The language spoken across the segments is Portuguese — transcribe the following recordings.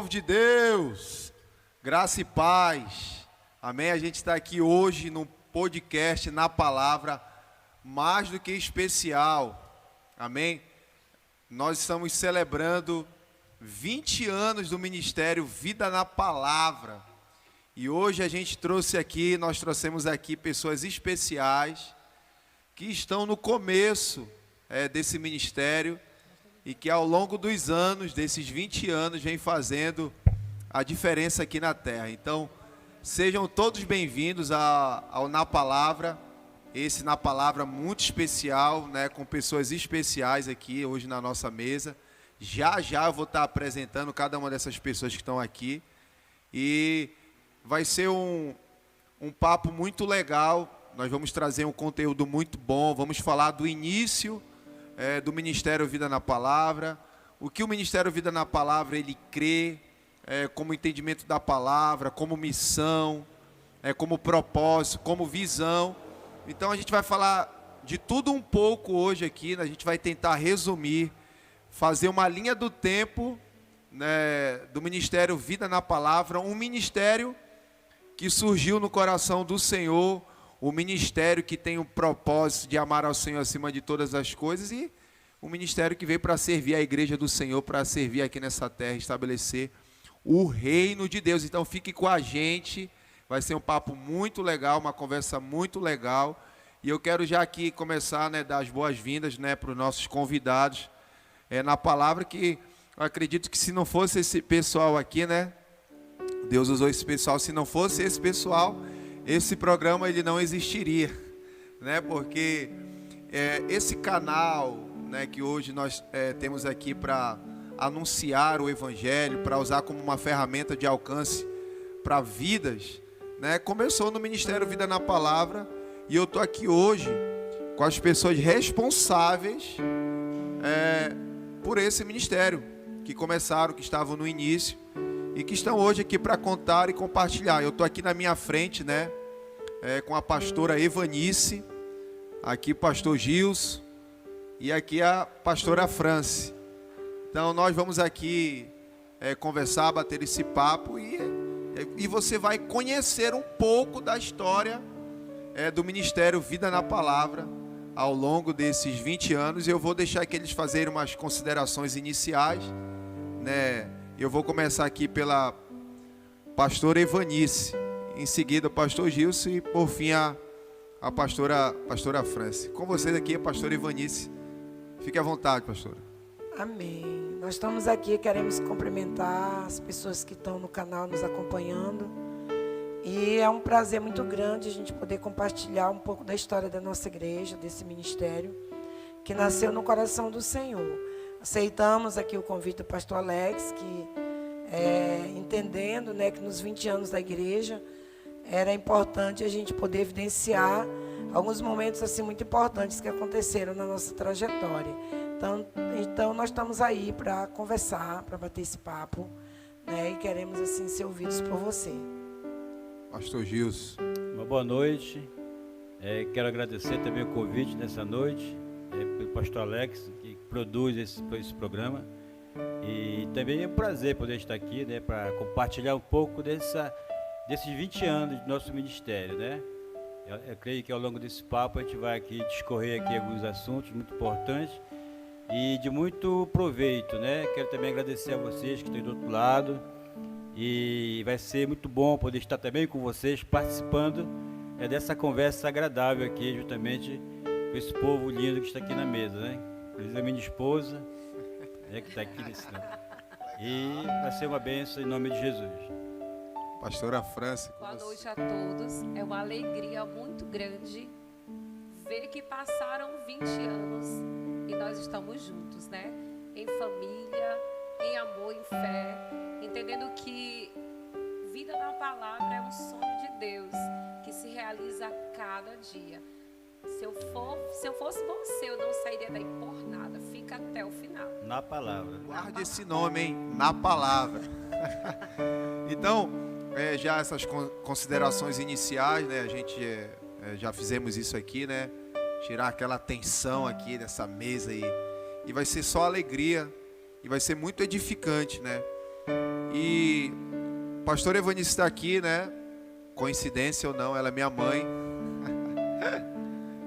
povo de Deus, graça e paz, amém? A gente está aqui hoje no podcast Na Palavra, mais do que especial, amém? Nós estamos celebrando 20 anos do Ministério Vida na Palavra, e hoje nós trouxemos aqui pessoas especiais, que estão no começo desse ministério, e que ao longo dos anos, desses 20 anos, vem fazendo a diferença aqui na terra. Então, sejam todos bem-vindos ao Na Palavra, esse Na Palavra muito especial, né, com pessoas especiais aqui hoje na nossa mesa. Já eu vou estar apresentando cada uma dessas pessoas que estão aqui, e vai ser um papo muito legal. Nós vamos trazer um conteúdo muito bom, vamos falar do início do Ministério Vida na Palavra, o que o Ministério Vida na Palavra ele crê, como entendimento da palavra, como missão, como propósito, como visão. Então a gente vai falar de tudo um pouco hoje aqui, né? A gente vai tentar resumir, fazer uma linha do tempo, né, do Ministério Vida na Palavra, um ministério que surgiu no coração do Senhor, o ministério que tem o propósito de amar ao Senhor acima de todas as coisas, e o ministério que veio para servir a igreja do Senhor, para servir aqui nessa terra, estabelecer o reino de Deus. Então fique com a gente, vai ser um papo muito legal, uma conversa muito legal, e eu quero já aqui começar, né, dar as boas-vindas, né, para os nossos convidados na palavra, que eu acredito que se não fosse esse pessoal aqui, né, Deus usou esse pessoal, se não fosse esse pessoal, esse programa ele não existiria, né? Porque esse canal, né, que hoje nós temos aqui para anunciar o Evangelho, para usar como uma ferramenta de alcance para vidas, né, começou no Ministério Vida na Palavra, e eu estou aqui hoje com as pessoas responsáveis por esse ministério, que começaram, que estavam no início, e que estão hoje aqui para contar e compartilhar. Eu estou aqui na minha frente, né, com a pastora Evanice, aqui o pastor Gilson, e aqui a pastora Franci. Então nós vamos aqui conversar, bater esse papo, e você vai conhecer um pouco da história do Ministério Vida na Palavra ao longo desses 20 anos. Eu vou deixar que eles fazerem umas considerações iniciais, né? Eu vou começar aqui pela pastora Evanice, em seguida o pastor Gilson, e por fim a pastora Franci. Com vocês aqui a pastora Evanice. Fique à vontade, pastora. Amém. Nós estamos aqui, queremos cumprimentar as pessoas que estão no canal nos acompanhando. E é um prazer muito grande a gente poder compartilhar um pouco da história da nossa igreja, desse ministério, que nasceu no coração do Senhor. Aceitamos aqui o convite do pastor Alex, que entendendo, né, que nos 20 anos da igreja era importante a gente poder evidenciar alguns momentos assim muito importantes que aconteceram na nossa trajetória. Então nós estamos aí para conversar, para bater esse papo, né, e queremos assim ser ouvidos por você. Pastor Gilson. Uma boa noite. Quero agradecer também o convite nessa noite pelo pastor Alex, que produz esse programa, e também é um prazer poder estar aqui, né, para compartilhar um pouco desses 20 anos do nosso ministério, né? Eu creio que ao longo desse papo a gente vai aqui discorrer aqui alguns assuntos muito importantes e de muito proveito, né? Quero também agradecer a vocês que estão do outro lado, e vai ser muito bom poder estar também com vocês participando dessa conversa agradável aqui, justamente com esse povo lindo que está aqui na mesa, né? Inclusive a minha esposa, que está aqui nesse canto. E vai ser uma bênção em nome de Jesus. Pastora Franci. Boa noite a todos. É uma alegria muito grande ver que passaram 20 anos e nós estamos juntos, né? Em família, em amor, em fé, entendendo que vida na palavra é um sonho de Deus que se realiza a cada dia. Se eu fosse você, eu não sairia daí por nada. Fica até o final. Na palavra. Guarde esse nome, hein? Na palavra. Então, já essas considerações iniciais, né? A gente já fizemos isso aqui, né? Tirar aquela tensão aqui dessa mesa, e vai ser só alegria, e vai ser muito edificante, né? E pastor Evanice está aqui, né? Coincidência ou não, ela é minha mãe.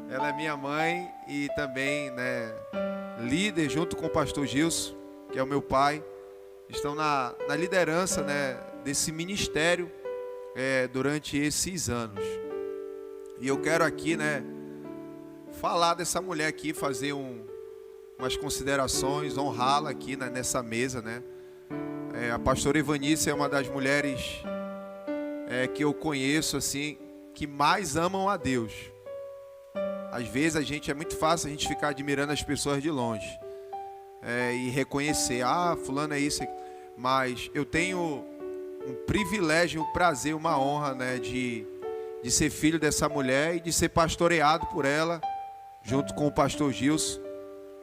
Ela é minha mãe e também, né, líder junto com o pastor Gilson, que é o meu pai. Estão na liderança, né, desse ministério durante esses anos. E eu quero aqui, né, falar dessa mulher aqui, fazer umas considerações, honrá-la aqui, né, nessa mesa, né. A pastora Evanice é uma das mulheres que eu conheço, assim, que mais amam a Deus. Às vezes é muito fácil a gente ficar admirando as pessoas de longe e reconhecer, fulano é isso, mas eu tenho um privilégio, um prazer, uma honra, né, de ser filho dessa mulher e de ser pastoreado por ela, junto com o pastor Gilson,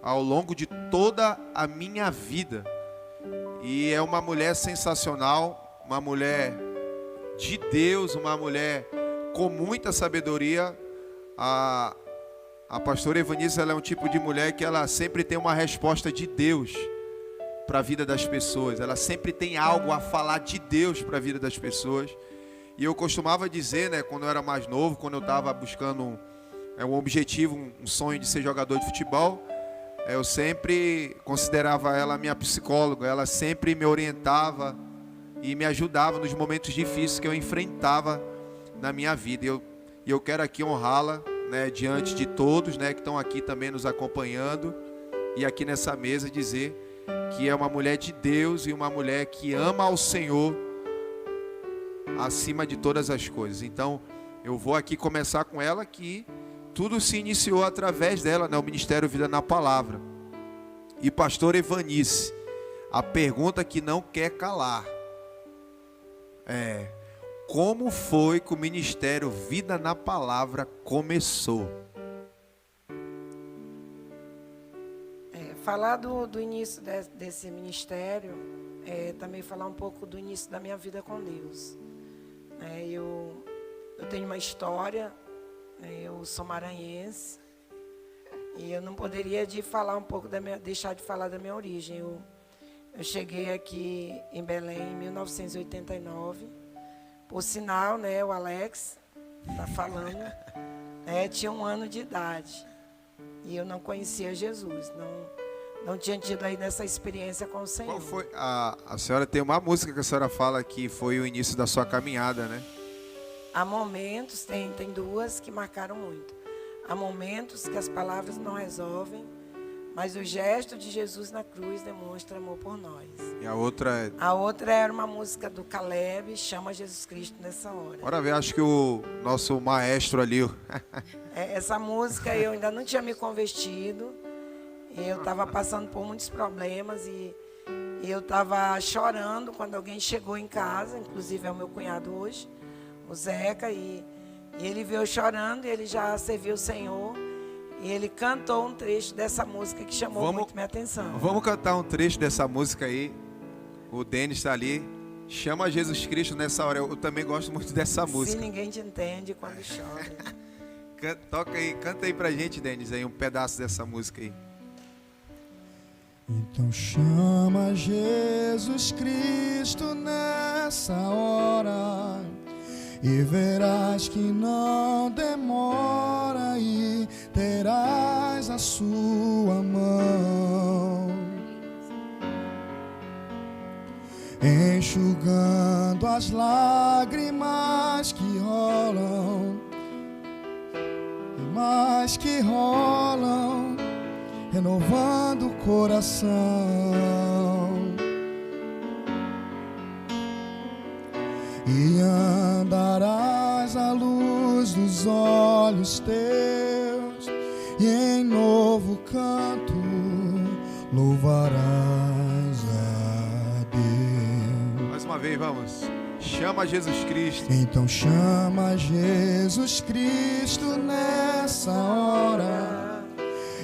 ao longo de toda a minha vida. E é uma mulher sensacional, uma mulher de Deus, uma mulher com muita sabedoria. A pastora Evanice, ela é um tipo de mulher que ela sempre tem uma resposta de Deus para a vida das pessoas. Ela sempre tem algo a falar de Deus para a vida das pessoas. E eu costumava dizer, né, quando eu era mais novo, quando eu estava buscando um objetivo, um sonho de ser jogador de futebol, eu sempre considerava ela minha psicóloga. Ela sempre me orientava e me ajudava nos momentos difíceis que eu enfrentava na minha vida. E eu quero aqui honrá-la, né, diante de todos, né, que estão aqui também nos acompanhando e aqui nessa mesa, dizer que é uma mulher de Deus e uma mulher que ama ao Senhor acima de todas as coisas. Então eu vou aqui começar com ela, que tudo se iniciou através dela, né, o Ministério Vida na Palavra. E pastor Evanice, a pergunta que não quer calar como foi que o Ministério Vida na Palavra começou? Falar do início desse ministério também falar um pouco do início da minha vida com Deus. Eu tenho uma história, eu sou maranhense e eu não poderia deixar de falar da minha origem. Eu cheguei aqui em Belém em 1989. Por sinal, né, o Alex está falando, tinha 1 ano de idade e eu não conhecia Jesus, não tinha tido ainda essa experiência com o Senhor. Qual foi? A senhora tem uma música que a senhora fala que foi o início da sua caminhada, né? Há momentos, tem 2 que marcaram muito. Há momentos que as palavras não resolvem, mas o gesto de Jesus na cruz demonstra amor por nós. E a outra é... A outra era uma música do Caleb, Chama Jesus Cristo Nessa Hora. Bora ver, acho que o nosso maestro ali... Essa música eu ainda não tinha me convertido. Eu estava passando por muitos problemas e eu estava chorando quando alguém chegou em casa, inclusive é o meu cunhado hoje, o Zeca, e ele veio chorando, e ele já serviu o Senhor. E ele cantou um trecho dessa música que chamou muito minha atenção. Vamos cantar um trecho dessa música aí. O Denis está ali. Chama Jesus Cristo Nessa Hora. Eu também gosto muito dessa música. Se ninguém te entende quando chora. Toca aí, canta aí pra gente, Denis, aí um pedaço dessa música aí. Então chama Jesus Cristo nessa hora e verás que não demora e terás a sua mão enxugando as lágrimas que rolam e mais que rolam, renovando o coração. E andarás à luz dos olhos teus, e em novo canto louvarás a Deus. Mais uma vez, vamos. Chama Jesus Cristo. Então chama Jesus Cristo nessa hora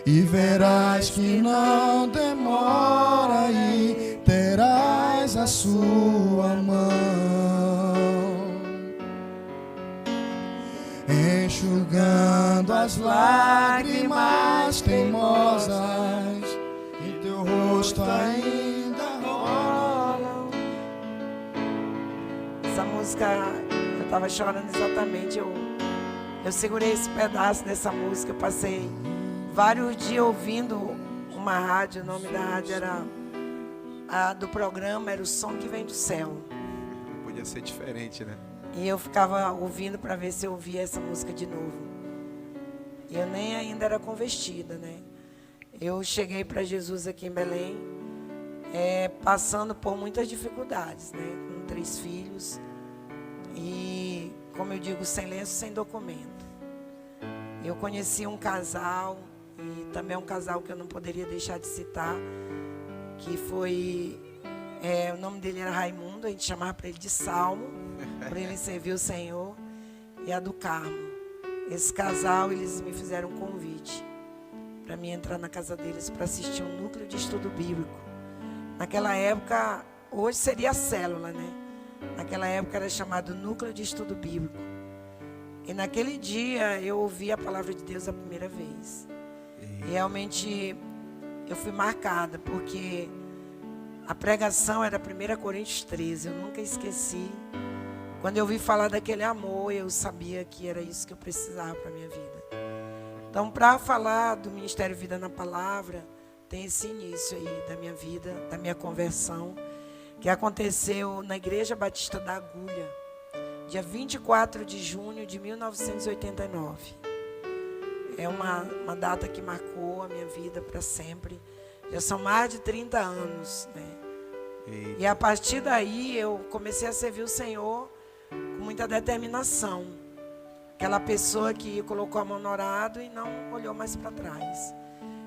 e verás que não demora e terás a sua mão enxugando as lágrimas teimosas e teu rosto ainda rola música, eu estava chorando exatamente. Eu segurei esse pedaço dessa música, eu passei vários dias ouvindo uma rádio, o nome da rádio era, do programa era O Som que Vem do Céu. Não podia ser diferente, né? E eu ficava ouvindo para ver se eu ouvia essa música de novo. E eu nem ainda era convertida, né? Eu cheguei para Jesus aqui em Belém, passando por muitas dificuldades, né? Com 3 filhos e, como eu digo, sem lenço, sem documento. Eu conheci um casal, e também um casal que eu não poderia deixar de citar, que foi, o nome dele era Raimundo, a gente chamava para ele de Salmo, para ele servir o Senhor, e a do Carmo. Esse casal, eles me fizeram um convite para mim entrar na casa deles para assistir um núcleo de estudo bíblico. Naquela época, hoje seria a célula, né? Naquela época era chamado núcleo de estudo bíblico. E naquele dia eu ouvi a palavra de Deus a primeira vez. E realmente eu fui marcada, porque a pregação era 1 Coríntios 13, eu nunca esqueci. Quando eu ouvi falar daquele amor, eu sabia que era isso que eu precisava para a minha vida. Então, para falar do Ministério Vida na Palavra, tem esse início aí da minha vida, da minha conversão, que aconteceu na Igreja Batista da Agulha, dia 24 de junho de 1989. É uma data que marcou a minha vida para sempre. Já são mais de 30 anos, né? E a partir daí eu comecei a servir o Senhor com muita determinação. Aquela pessoa que colocou a mão no arado e não olhou mais para trás.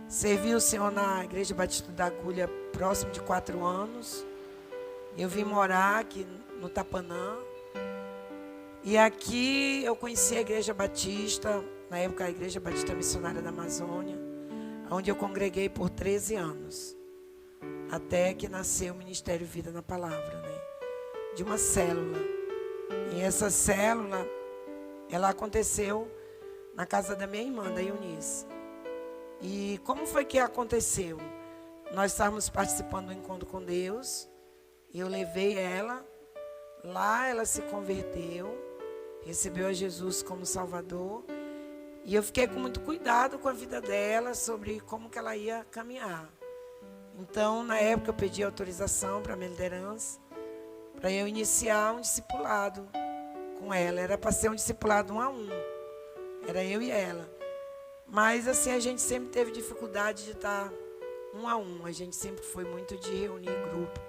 Servi o Senhor na Igreja Batista da Agulha próximo de 4 anos. Eu vim morar aqui no Tapanã. E aqui eu conheci a Igreja Batista, na época a Igreja Batista Missionária da Amazônia, onde eu congreguei por 13 anos. Até que nasceu o Ministério Vida na Palavra, né? De uma célula. E essa célula, ela aconteceu na casa da minha irmã, da Eunice. E como foi que aconteceu? Nós estávamos participando do encontro com Deus, e eu levei ela, lá ela se converteu, recebeu a Jesus como Salvador, e eu fiquei com muito cuidado com a vida dela, sobre como que ela ia caminhar. Então, na época, eu pedi autorização para a minha liderança, para eu iniciar um discipulado com ela. Era para ser um discipulado 1 a 1. Era eu e ela. Mas assim, a gente sempre teve dificuldade de estar 1 a 1. A gente sempre foi muito de reunir grupo.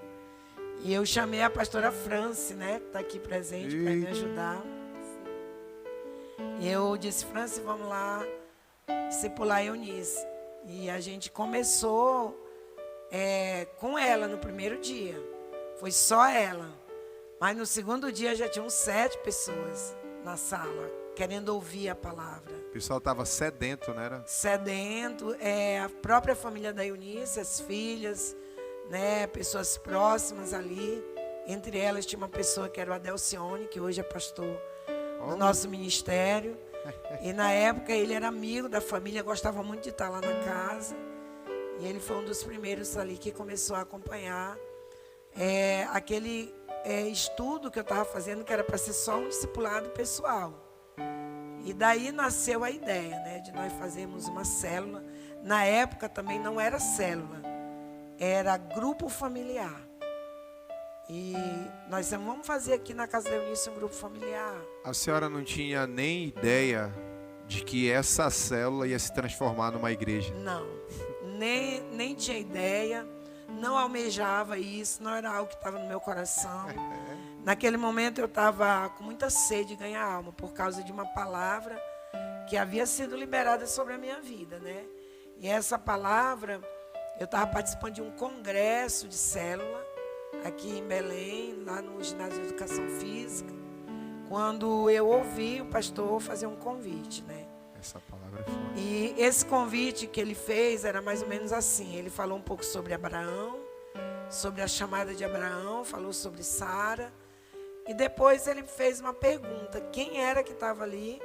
E eu chamei a pastora Franci, né, que está aqui presente para me ajudar. E eu disse, Franci, vamos lá discipular a Eunice. E a gente começou com ela no primeiro dia. Foi só ela. Mas no segundo dia já tinham 7 pessoas na sala, querendo ouvir a palavra. O pessoal estava sedento, né? Sedento. A própria família da Eunice, as filhas, né, pessoas próximas ali. Entre elas tinha uma pessoa que era o Adelcione, que hoje é pastor do nosso ministério. E na época ele era amigo da família, gostava muito de estar lá na casa. E ele foi um dos primeiros ali que começou a acompanhar aquele estudo que eu estava fazendo, que era para ser só um discipulado pessoal. E daí nasceu a ideia, né, de nós fazermos uma célula. Na época também não era célula, era grupo familiar. E nós vamos fazer aqui na casa da Eunice um grupo familiar. A senhora não tinha nem ideia de que essa célula ia se transformar numa igreja? Não, nem tinha ideia, não almejava isso, não era algo que estava no meu coração. Naquele momento eu estava com muita sede de ganhar alma, por causa de uma palavra que havia sido liberada sobre a minha vida, né? E essa palavra, eu estava participando de um congresso de célula, aqui em Belém, lá no ginásio de educação física, quando eu ouvi o pastor fazer um convite, né? Essa palavra é forte. E esse convite que ele fez era mais ou menos assim. Ele falou um pouco sobre Abraão, sobre a chamada de Abraão, falou sobre Sara. E depois ele fez uma pergunta: quem era que estava ali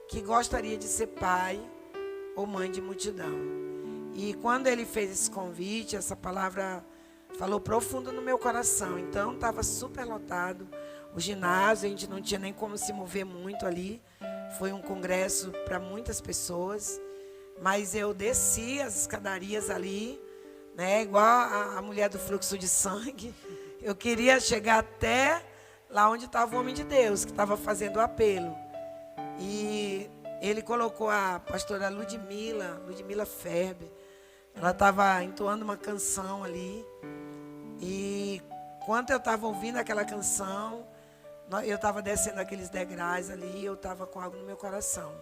que gostaria de ser pai ou mãe de multidão? E quando ele fez esse convite, essa palavra falou profundo no meu coração. Então estava super lotado. o ginásio, a gente não tinha nem como se mover muito ali. Foi um congresso para muitas pessoas, mas eu desci as escadarias ali, né, igual a mulher do fluxo de sangue. Eu queria chegar até lá onde estava o homem de Deus, que estava fazendo o apelo. E ele colocou a pastora Ludmila Ferber. Ela estava entoando uma canção ali. E quando eu estava ouvindo aquela canção, eu estava descendo aqueles degraus ali, e eu estava com algo no meu coração.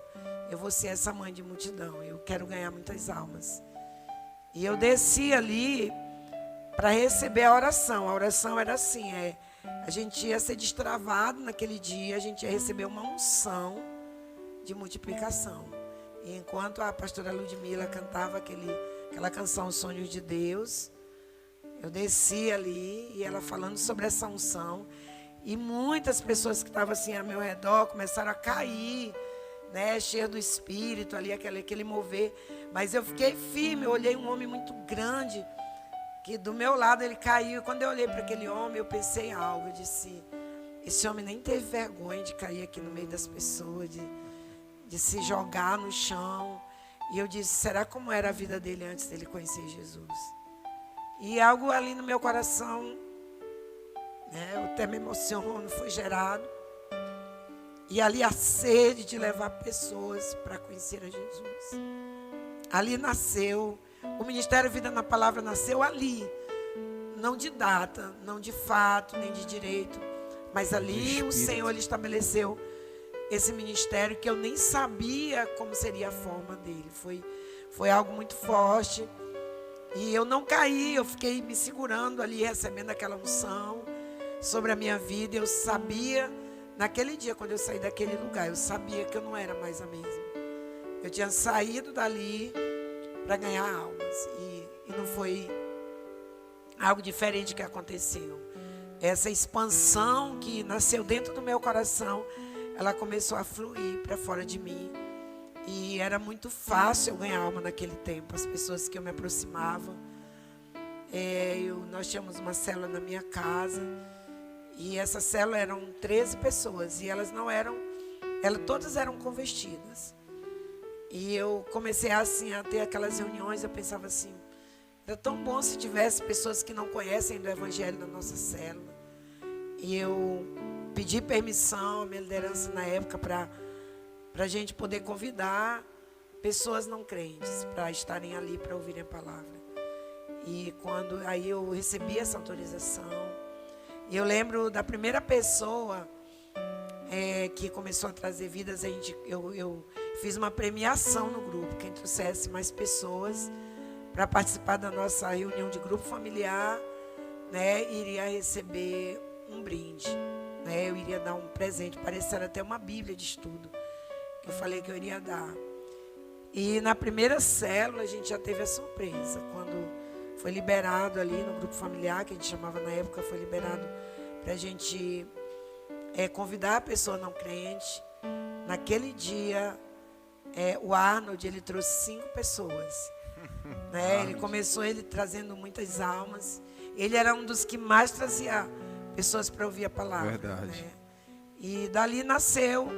Eu vou ser essa mãe de multidão, eu quero ganhar muitas almas. E eu desci ali para receber a oração. A oração era assim, a gente ia ser destravado naquele dia, a gente ia receber uma unção de multiplicação. E enquanto a pastora Ludmila cantava aquela canção Sonhos de Deus, eu desci ali e ela falando sobre essa unção. E muitas pessoas que estavam assim ao meu redor começaram a cair, né, cheia do Espírito ali, aquele mover. Mas eu fiquei firme, eu olhei um homem muito grande, que do meu lado ele caiu. E quando eu olhei para aquele homem, eu pensei em algo. Eu disse, esse homem nem teve vergonha de cair aqui no meio das pessoas, de se jogar no chão. E eu disse, será como era a vida dele antes dele conhecer Jesus? E algo ali no meu coração, né, eu até me emociono, foi gerado. E ali a sede de levar pessoas para conhecer a Jesus. Ali nasceu, o Ministério Vida na Palavra nasceu ali. Não de data, não de fato, nem de direito. Mas ali o Senhor ele estabeleceu esse ministério que eu nem sabia como seria a forma dele. Foi algo muito forte. E eu não caí, eu fiquei me segurando ali, recebendo aquela unção sobre a minha vida. Eu sabia, naquele dia, quando eu saí daquele lugar, eu sabia que eu não era mais a mesma. Eu tinha saído dali para ganhar almas. E não foi algo diferente que aconteceu. Essa expansão que nasceu dentro do meu coração, ela começou a fluir para fora de mim. E era muito fácil eu ganhar alma naquele tempo. As pessoas que eu me aproximava. Nós tínhamos uma célula na minha casa. E essa célula eram 13 pessoas. E elas não eram... todas eram convertidas. E eu comecei assim a ter aquelas reuniões. Eu pensava assim, era tão bom se tivesse pessoas que não conhecem do Evangelho na nossa célula. E eu pedi permissão à minha liderança na época para a gente poder convidar pessoas não crentes para estarem ali para ouvirem a palavra. E quando aí eu recebi essa autorização, e eu lembro da primeira pessoa que começou a trazer vidas, eu fiz uma premiação no grupo, quem trouxesse mais pessoas para participar da nossa reunião de grupo familiar, né, iria receber um brinde, né, eu iria dar um presente, parecia até uma Bíblia de estudo, que eu falei que eu iria dar. E na primeira célula a gente já teve a surpresa, quando foi liberado ali no grupo familiar, que a gente chamava na época, foi liberado para a gente convidar a pessoa não crente. Naquele dia, o Arnold, ele trouxe 5 pessoas. Né? Ele começou trazendo muitas almas. Ele era um dos que mais trazia pessoas para ouvir a palavra. Verdade. Né? E dali nasceu,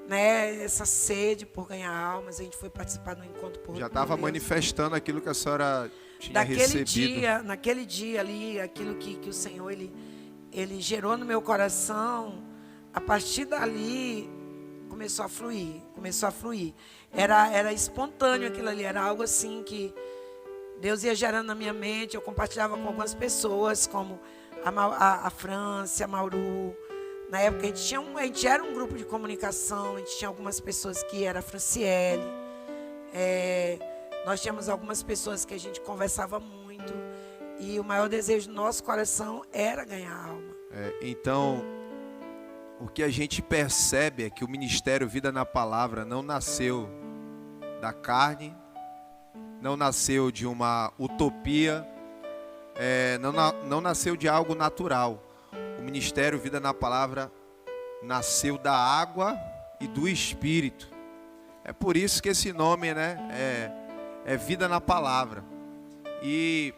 né, essa sede por ganhar almas. A gente foi participar do encontro por Já estava manifestando aquilo que a senhora tinha recebido. Naquele dia ali, aquilo que o Senhor ele gerou no meu coração, a partir dali começou a fluir. Era espontâneo aquilo ali, era algo assim que Deus ia gerando na minha mente. Eu compartilhava com algumas pessoas, como a França, a Mauru. Na época a gente era um grupo de comunicação, a gente tinha algumas pessoas que era a Franciele. Nós tínhamos algumas pessoas que a gente conversava muito. E o maior desejo do nosso coração era ganhar alma. Então, o que a gente percebe é que o Ministério Vida na Palavra não nasceu da carne, não nasceu de uma utopia, não nasceu de algo natural. O Ministério Vida na Palavra nasceu da água e do Espírito. É por isso que esse nome, né, é Vida na Palavra. E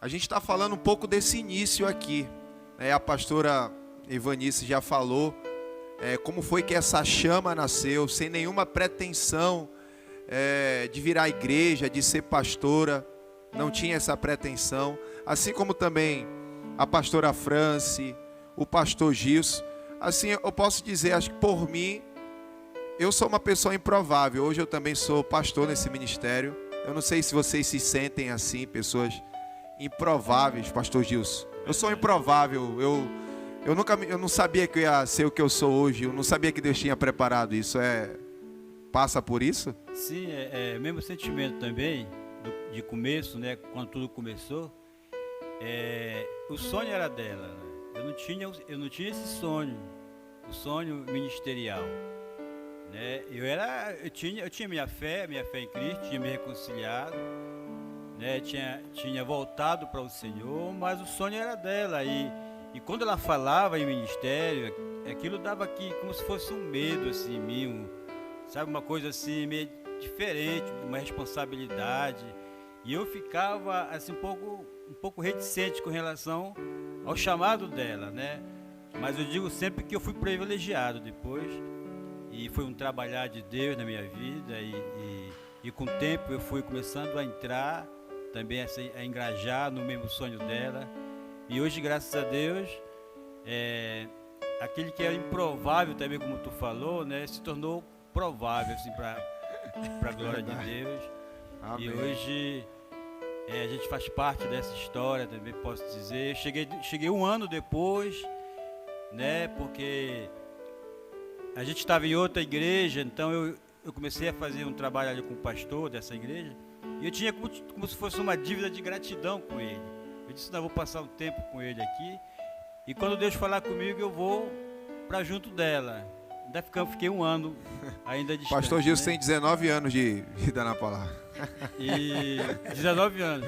a gente está falando um pouco desse início aqui. A pastora Evanice já falou, como foi que essa chama nasceu, sem nenhuma pretensão de virar à igreja, de ser pastora, não tinha essa pretensão. Assim como também a pastora Franci, o pastor Gilson. Assim, eu posso dizer, acho que por mim, eu sou uma pessoa improvável. Hoje eu também sou pastor nesse ministério. Eu não sei se vocês se sentem assim, pessoas improváveis, pastor Gilson. Eu sou improvável. Eu não sabia que eu ia ser o que eu sou hoje. Eu não sabia que Deus tinha preparado isso. Passa por isso? Sim, é o mesmo sentimento também, de começo, né? Quando tudo começou. O sonho era dela, né? Eu não tinha esse sonho, o sonho ministerial, né? Eu tinha minha fé em Cristo, tinha me reconciliado, né? Tinha voltado para o Senhor, mas o sonho era dela. E quando ela falava em ministério, aquilo dava aqui como se fosse um medo assim em mim, sabe, uma coisa assim meio diferente, uma responsabilidade. E eu ficava assim um pouco reticente com relação ao chamado dela, né? Mas eu digo sempre que eu fui privilegiado depois, e foi um trabalhar de Deus na minha vida, e com o tempo eu fui começando a entrar também, a engajar no mesmo sonho dela. E hoje, graças a Deus, aquele que era improvável também, como tu falou, né, se tornou provável assim, para a glória de Deus. Amém. E hoje a gente faz parte dessa história também, posso dizer. Cheguei um ano depois, né, porque a gente estava em outra igreja, então eu comecei a fazer um trabalho ali com o pastor dessa igreja, e eu tinha como se fosse uma dívida de gratidão com ele. Eu disse, não, eu vou passar um tempo com ele aqui, e quando Deus falar comigo, eu vou para junto dela. Fiquei um ano ainda distante. Pastor Gilson, né? tem 19 anos de vida na palavra. E 19 anos.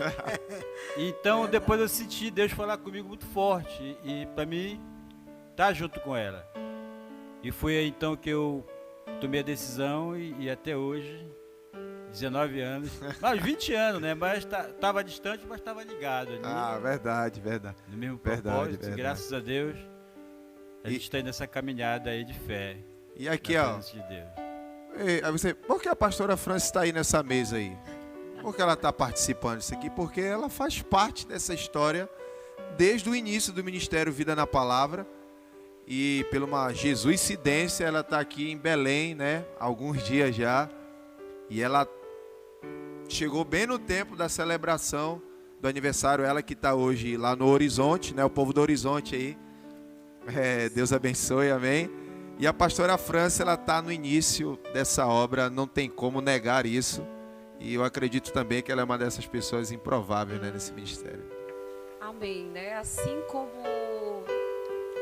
Então, depois eu senti Deus falar comigo muito forte, e para mim, estar junto com ela. E foi aí então que eu tomei a decisão, e até hoje, 19 anos, mas 20 anos, né? Mas estava distante, mas estava ligado ali. Ah, verdade. No mesmo propósito, verdade. Graças a Deus, a gente está nessa caminhada aí de fé. E aqui, ó, de Deus. Por que a pastora Franci está aí nessa mesa aí? Por que ela está participando disso aqui? Porque ela faz parte dessa história desde o início do Ministério Vida na Palavra. E por uma jesuicidência, ela está aqui em Belém, né? Há alguns dias já. E ela chegou bem no tempo da celebração do aniversário. Ela que está hoje lá no Horizonte, né? O povo do Horizonte aí. Deus abençoe, amém. E a pastora Franci, ela está no início dessa obra, não tem como negar isso. E eu acredito também que ela é uma dessas pessoas improváveis, né, nesse ministério. Amém, né? Assim como eu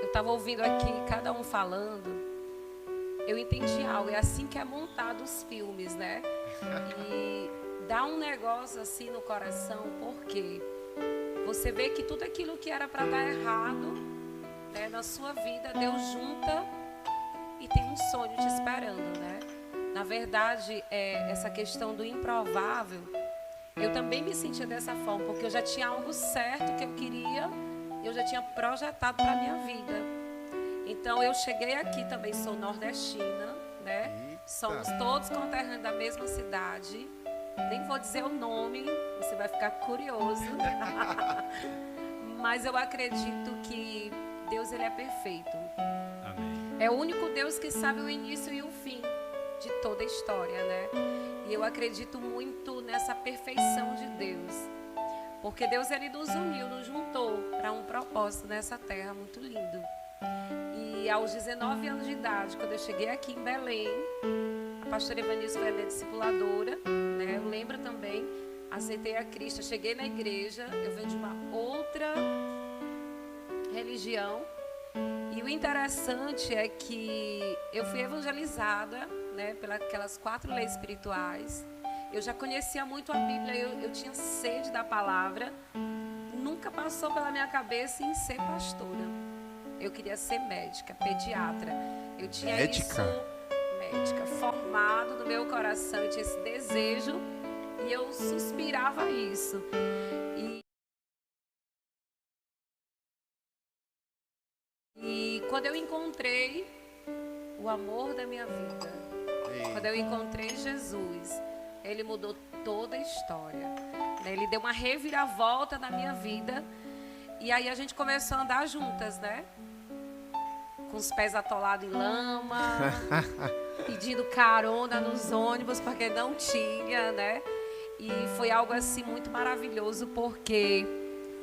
estava ouvindo aqui cada um falando, eu entendi algo. É assim que é montado os filmes, né? E dá um negócio assim no coração, porque você vê que tudo aquilo que era para dar errado, né, na sua vida, Deus junta e tem um sonho te esperando, né? Na verdade, essa questão do improvável, eu também me sentia dessa forma, porque eu já tinha algo certo que eu queria, eu já tinha projetado para a minha vida. Então, eu cheguei aqui também, sou nordestina, né? Somos todos conterrâneos da mesma cidade. Nem vou dizer o nome, você vai ficar curioso. Mas eu acredito que Deus, ele é perfeito. Amém. É o único Deus que sabe o início e o fim de toda a história, né? E eu acredito muito nessa perfeição de Deus. Porque Deus, ele nos uniu, nos juntou para um propósito nessa terra muito lindo. E aos 19 anos de idade, quando eu cheguei aqui em Belém, a pastora Evanice foi a minha discipuladora, né? Eu lembro também, aceitei a Cristo, eu cheguei na igreja, eu venho de uma outra religião. E o interessante é que eu fui evangelizada, né, pelas 4 leis espirituais. Eu já conhecia muito a Bíblia, eu tinha sede da palavra. Nunca passou pela minha cabeça em ser pastora. Eu queria ser médica, pediatra. Eu tinha médica formado no meu coração, eu tinha esse desejo e eu suspirava isso. E quando quando eu encontrei o amor da minha vida, quando eu encontrei Jesus, Ele mudou toda a história. Né? Ele deu uma reviravolta na minha vida. E aí a gente começou a andar juntas, né? Com os pés atolados em lama, pedindo carona nos ônibus, porque não tinha, né? E foi algo assim muito maravilhoso, porque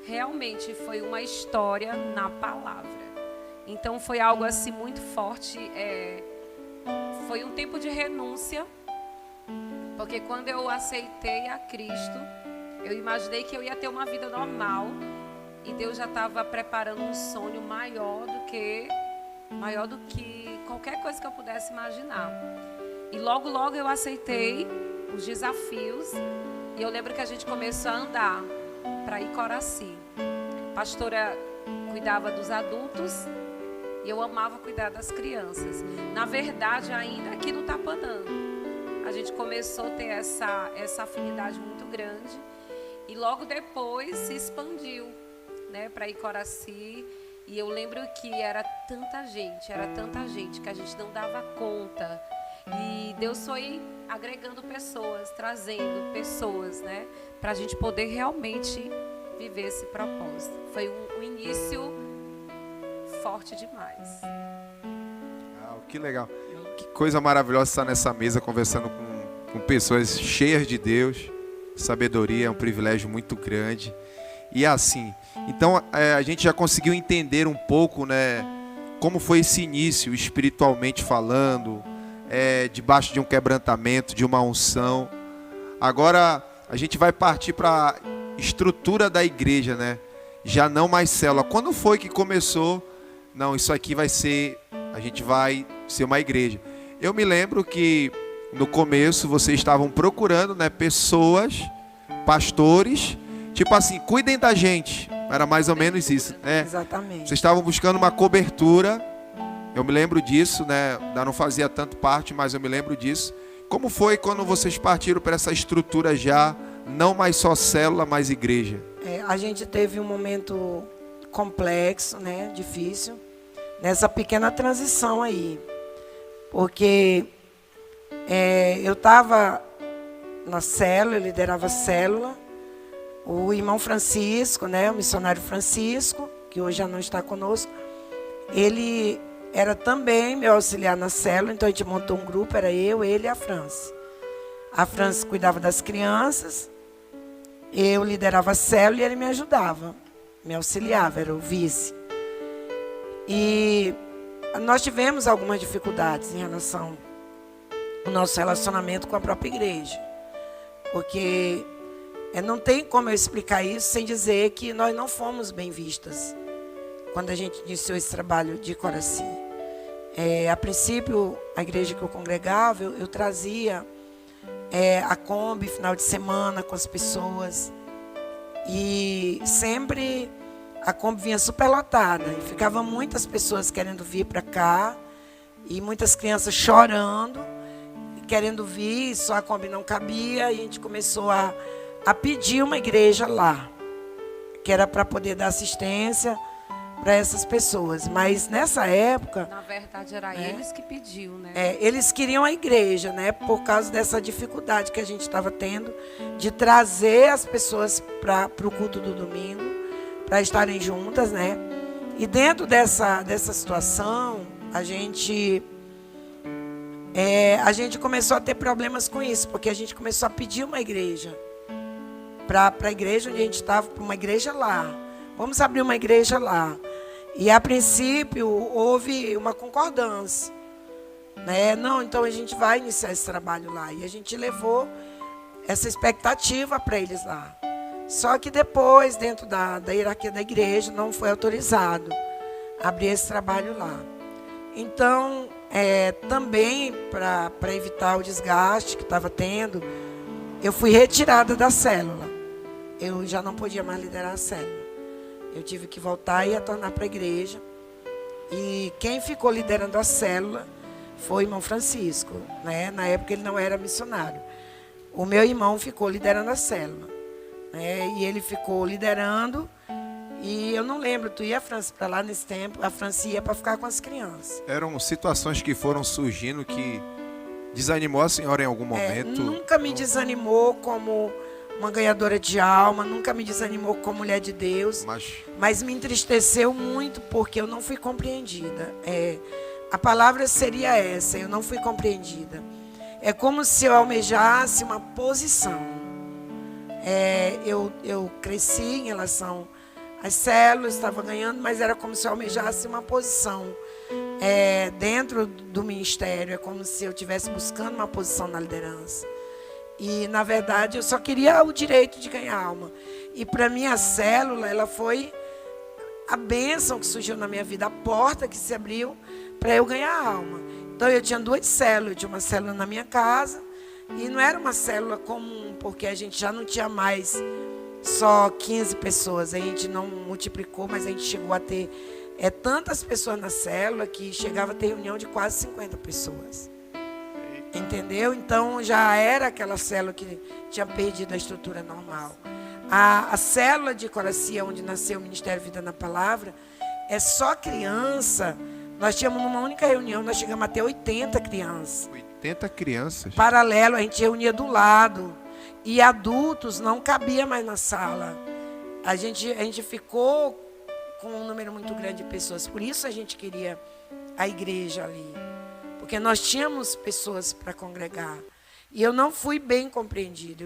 realmente foi uma história na palavra. Então foi algo assim muito forte. Foi um tempo de renúncia, porque quando eu aceitei a Cristo, eu imaginei que eu ia ter uma vida normal, e Deus já estava preparando um sonho maior do que qualquer coisa que eu pudesse imaginar. E logo, logo eu aceitei os desafios, e eu lembro que a gente começou a andar para Icoraci. A pastora cuidava dos adultos e eu amava cuidar das crianças. Na verdade, ainda aqui no Tapanã, a gente começou a ter essa afinidade muito grande, e logo depois se expandiu, né, para Icoraci. E eu lembro que era tanta gente que a gente não dava conta. E Deus foi agregando pessoas, trazendo pessoas, né, para a gente poder realmente viver esse propósito. Foi um início forte demais. Que legal. Que coisa maravilhosa estar nessa mesa conversando com pessoas cheias de Deus. Sabedoria é um privilégio muito grande. E assim, então a gente já conseguiu entender um pouco, né, como foi esse início, espiritualmente falando, debaixo de um quebrantamento, de uma unção. Agora a gente vai partir para a estrutura da igreja, né? Já não mais célula. Quando foi que começou? Não, isso aqui a gente vai ser uma igreja. Eu me lembro que no começo vocês estavam procurando, né, pessoas, pastores, tipo assim, cuidem da gente. Era mais ou menos isso, né? Exatamente. Vocês estavam buscando uma cobertura. Eu me lembro disso, né? Eu não fazia tanto parte, mas eu me lembro disso. Como foi quando vocês partiram para essa estrutura já, não mais só célula, mas igreja? A gente teve um momento complexo, né? Difícil, nessa pequena transição aí. Porque eu estava na célula, eu liderava a célula. O irmão Francisco, né, o missionário Francisco, que hoje já não está conosco, ele era também meu auxiliar na célula, então a gente montou um grupo, era eu, ele e a França. A França cuidava das crianças, eu liderava a célula e ele me ajudava, me auxiliava, era o vice. E nós tivemos algumas dificuldades em relação ao nosso relacionamento com a própria igreja, porque não tem como eu explicar isso sem dizer que nós não fomos bem vistas quando a gente iniciou esse trabalho de Icoraci. A princípio, a igreja que eu congregava, eu trazia a Kombi final de semana com as pessoas. E sempre a Kombi vinha superlotada. E ficava muitas pessoas querendo vir para cá. E muitas crianças chorando, querendo vir, só a Kombi não cabia. E a gente começou a pedir uma igreja lá, que era para poder dar assistência para essas pessoas. Mas nessa época, na verdade era eles que pediam, né? Eles queriam a igreja, né? Por causa dessa dificuldade que a gente estava tendo de trazer as pessoas para o culto do domingo, para estarem juntas, né? E dentro dessa situação, a gente começou a ter problemas com isso, porque a gente começou a pedir uma igreja para a igreja onde a gente estava, para uma igreja lá. Vamos abrir uma igreja lá. E a princípio houve uma concordância, né? Não, então a gente vai iniciar esse trabalho lá. E a gente levou essa expectativa para eles lá. Só que depois, dentro da hierarquia da igreja, não foi autorizado abrir esse trabalho lá. Então, também para evitar o desgaste que estava tendo, eu fui retirada da célula. Eu já não podia mais liderar a célula. Eu tive que voltar e retornar para a igreja. E quem ficou liderando a célula foi o irmão Francisco, né? Na época ele não era missionário. O meu irmão ficou liderando a célula, né? E ele ficou liderando E eu não lembro, tu ia, Franci, para lá nesse tempo, a Franci ia para ficar com as crianças. Eram situações que foram surgindo que desanimou a senhora em algum momento? Nunca me desanimou como uma ganhadora de alma, nunca me desanimou como mulher de Deus, mas me entristeceu muito porque eu não fui compreendida. A palavra seria essa, eu não fui compreendida. É como se eu almejasse uma posição. Eu cresci em relação às células, estava ganhando, mas era como se eu almejasse uma posição dentro do ministério. É como se eu estivesse buscando uma posição na liderança. E, na verdade, eu só queria o direito de ganhar alma. E, para mim, a célula, ela foi a bênção que surgiu na minha vida, a porta que se abriu para eu ganhar alma. Então, eu tinha 2 células. Eu tinha uma célula na minha casa e não era uma célula comum, porque a gente já não tinha mais só 15 pessoas. A gente não multiplicou, mas a gente chegou a ter tantas pessoas na célula que chegava a ter reunião de quase 50 pessoas. Entendeu? Então, já era aquela célula que tinha perdido a estrutura normal. A célula de Coracia, onde nasceu o Ministério Vida na Palavra, é só criança. Nós tínhamos numa única reunião, nós chegamos a ter 80 crianças. 80 crianças? Paralelo, a gente reunia do lado. E adultos não cabia mais na sala. A gente ficou com um número muito grande de pessoas. Por isso a gente queria a igreja ali. Porque nós tínhamos pessoas para congregar. E eu não fui bem compreendida.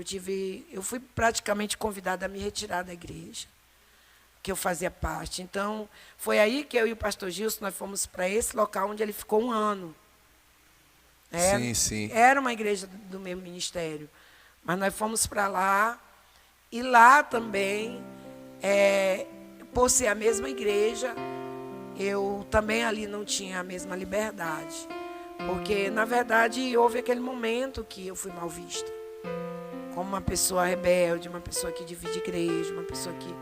Eu fui praticamente convidada a me retirar da igreja, que eu fazia parte. Então, foi aí que eu e o pastor Gilson, nós fomos para esse local onde ele ficou 1 ano. Sim. Era uma igreja do mesmo ministério. Mas nós fomos para lá. E lá também, por ser a mesma igreja, eu também ali não tinha a mesma liberdade. Porque, na verdade, houve aquele momento que eu fui mal vista. Como uma pessoa rebelde, uma pessoa que divide igreja, uma pessoa que...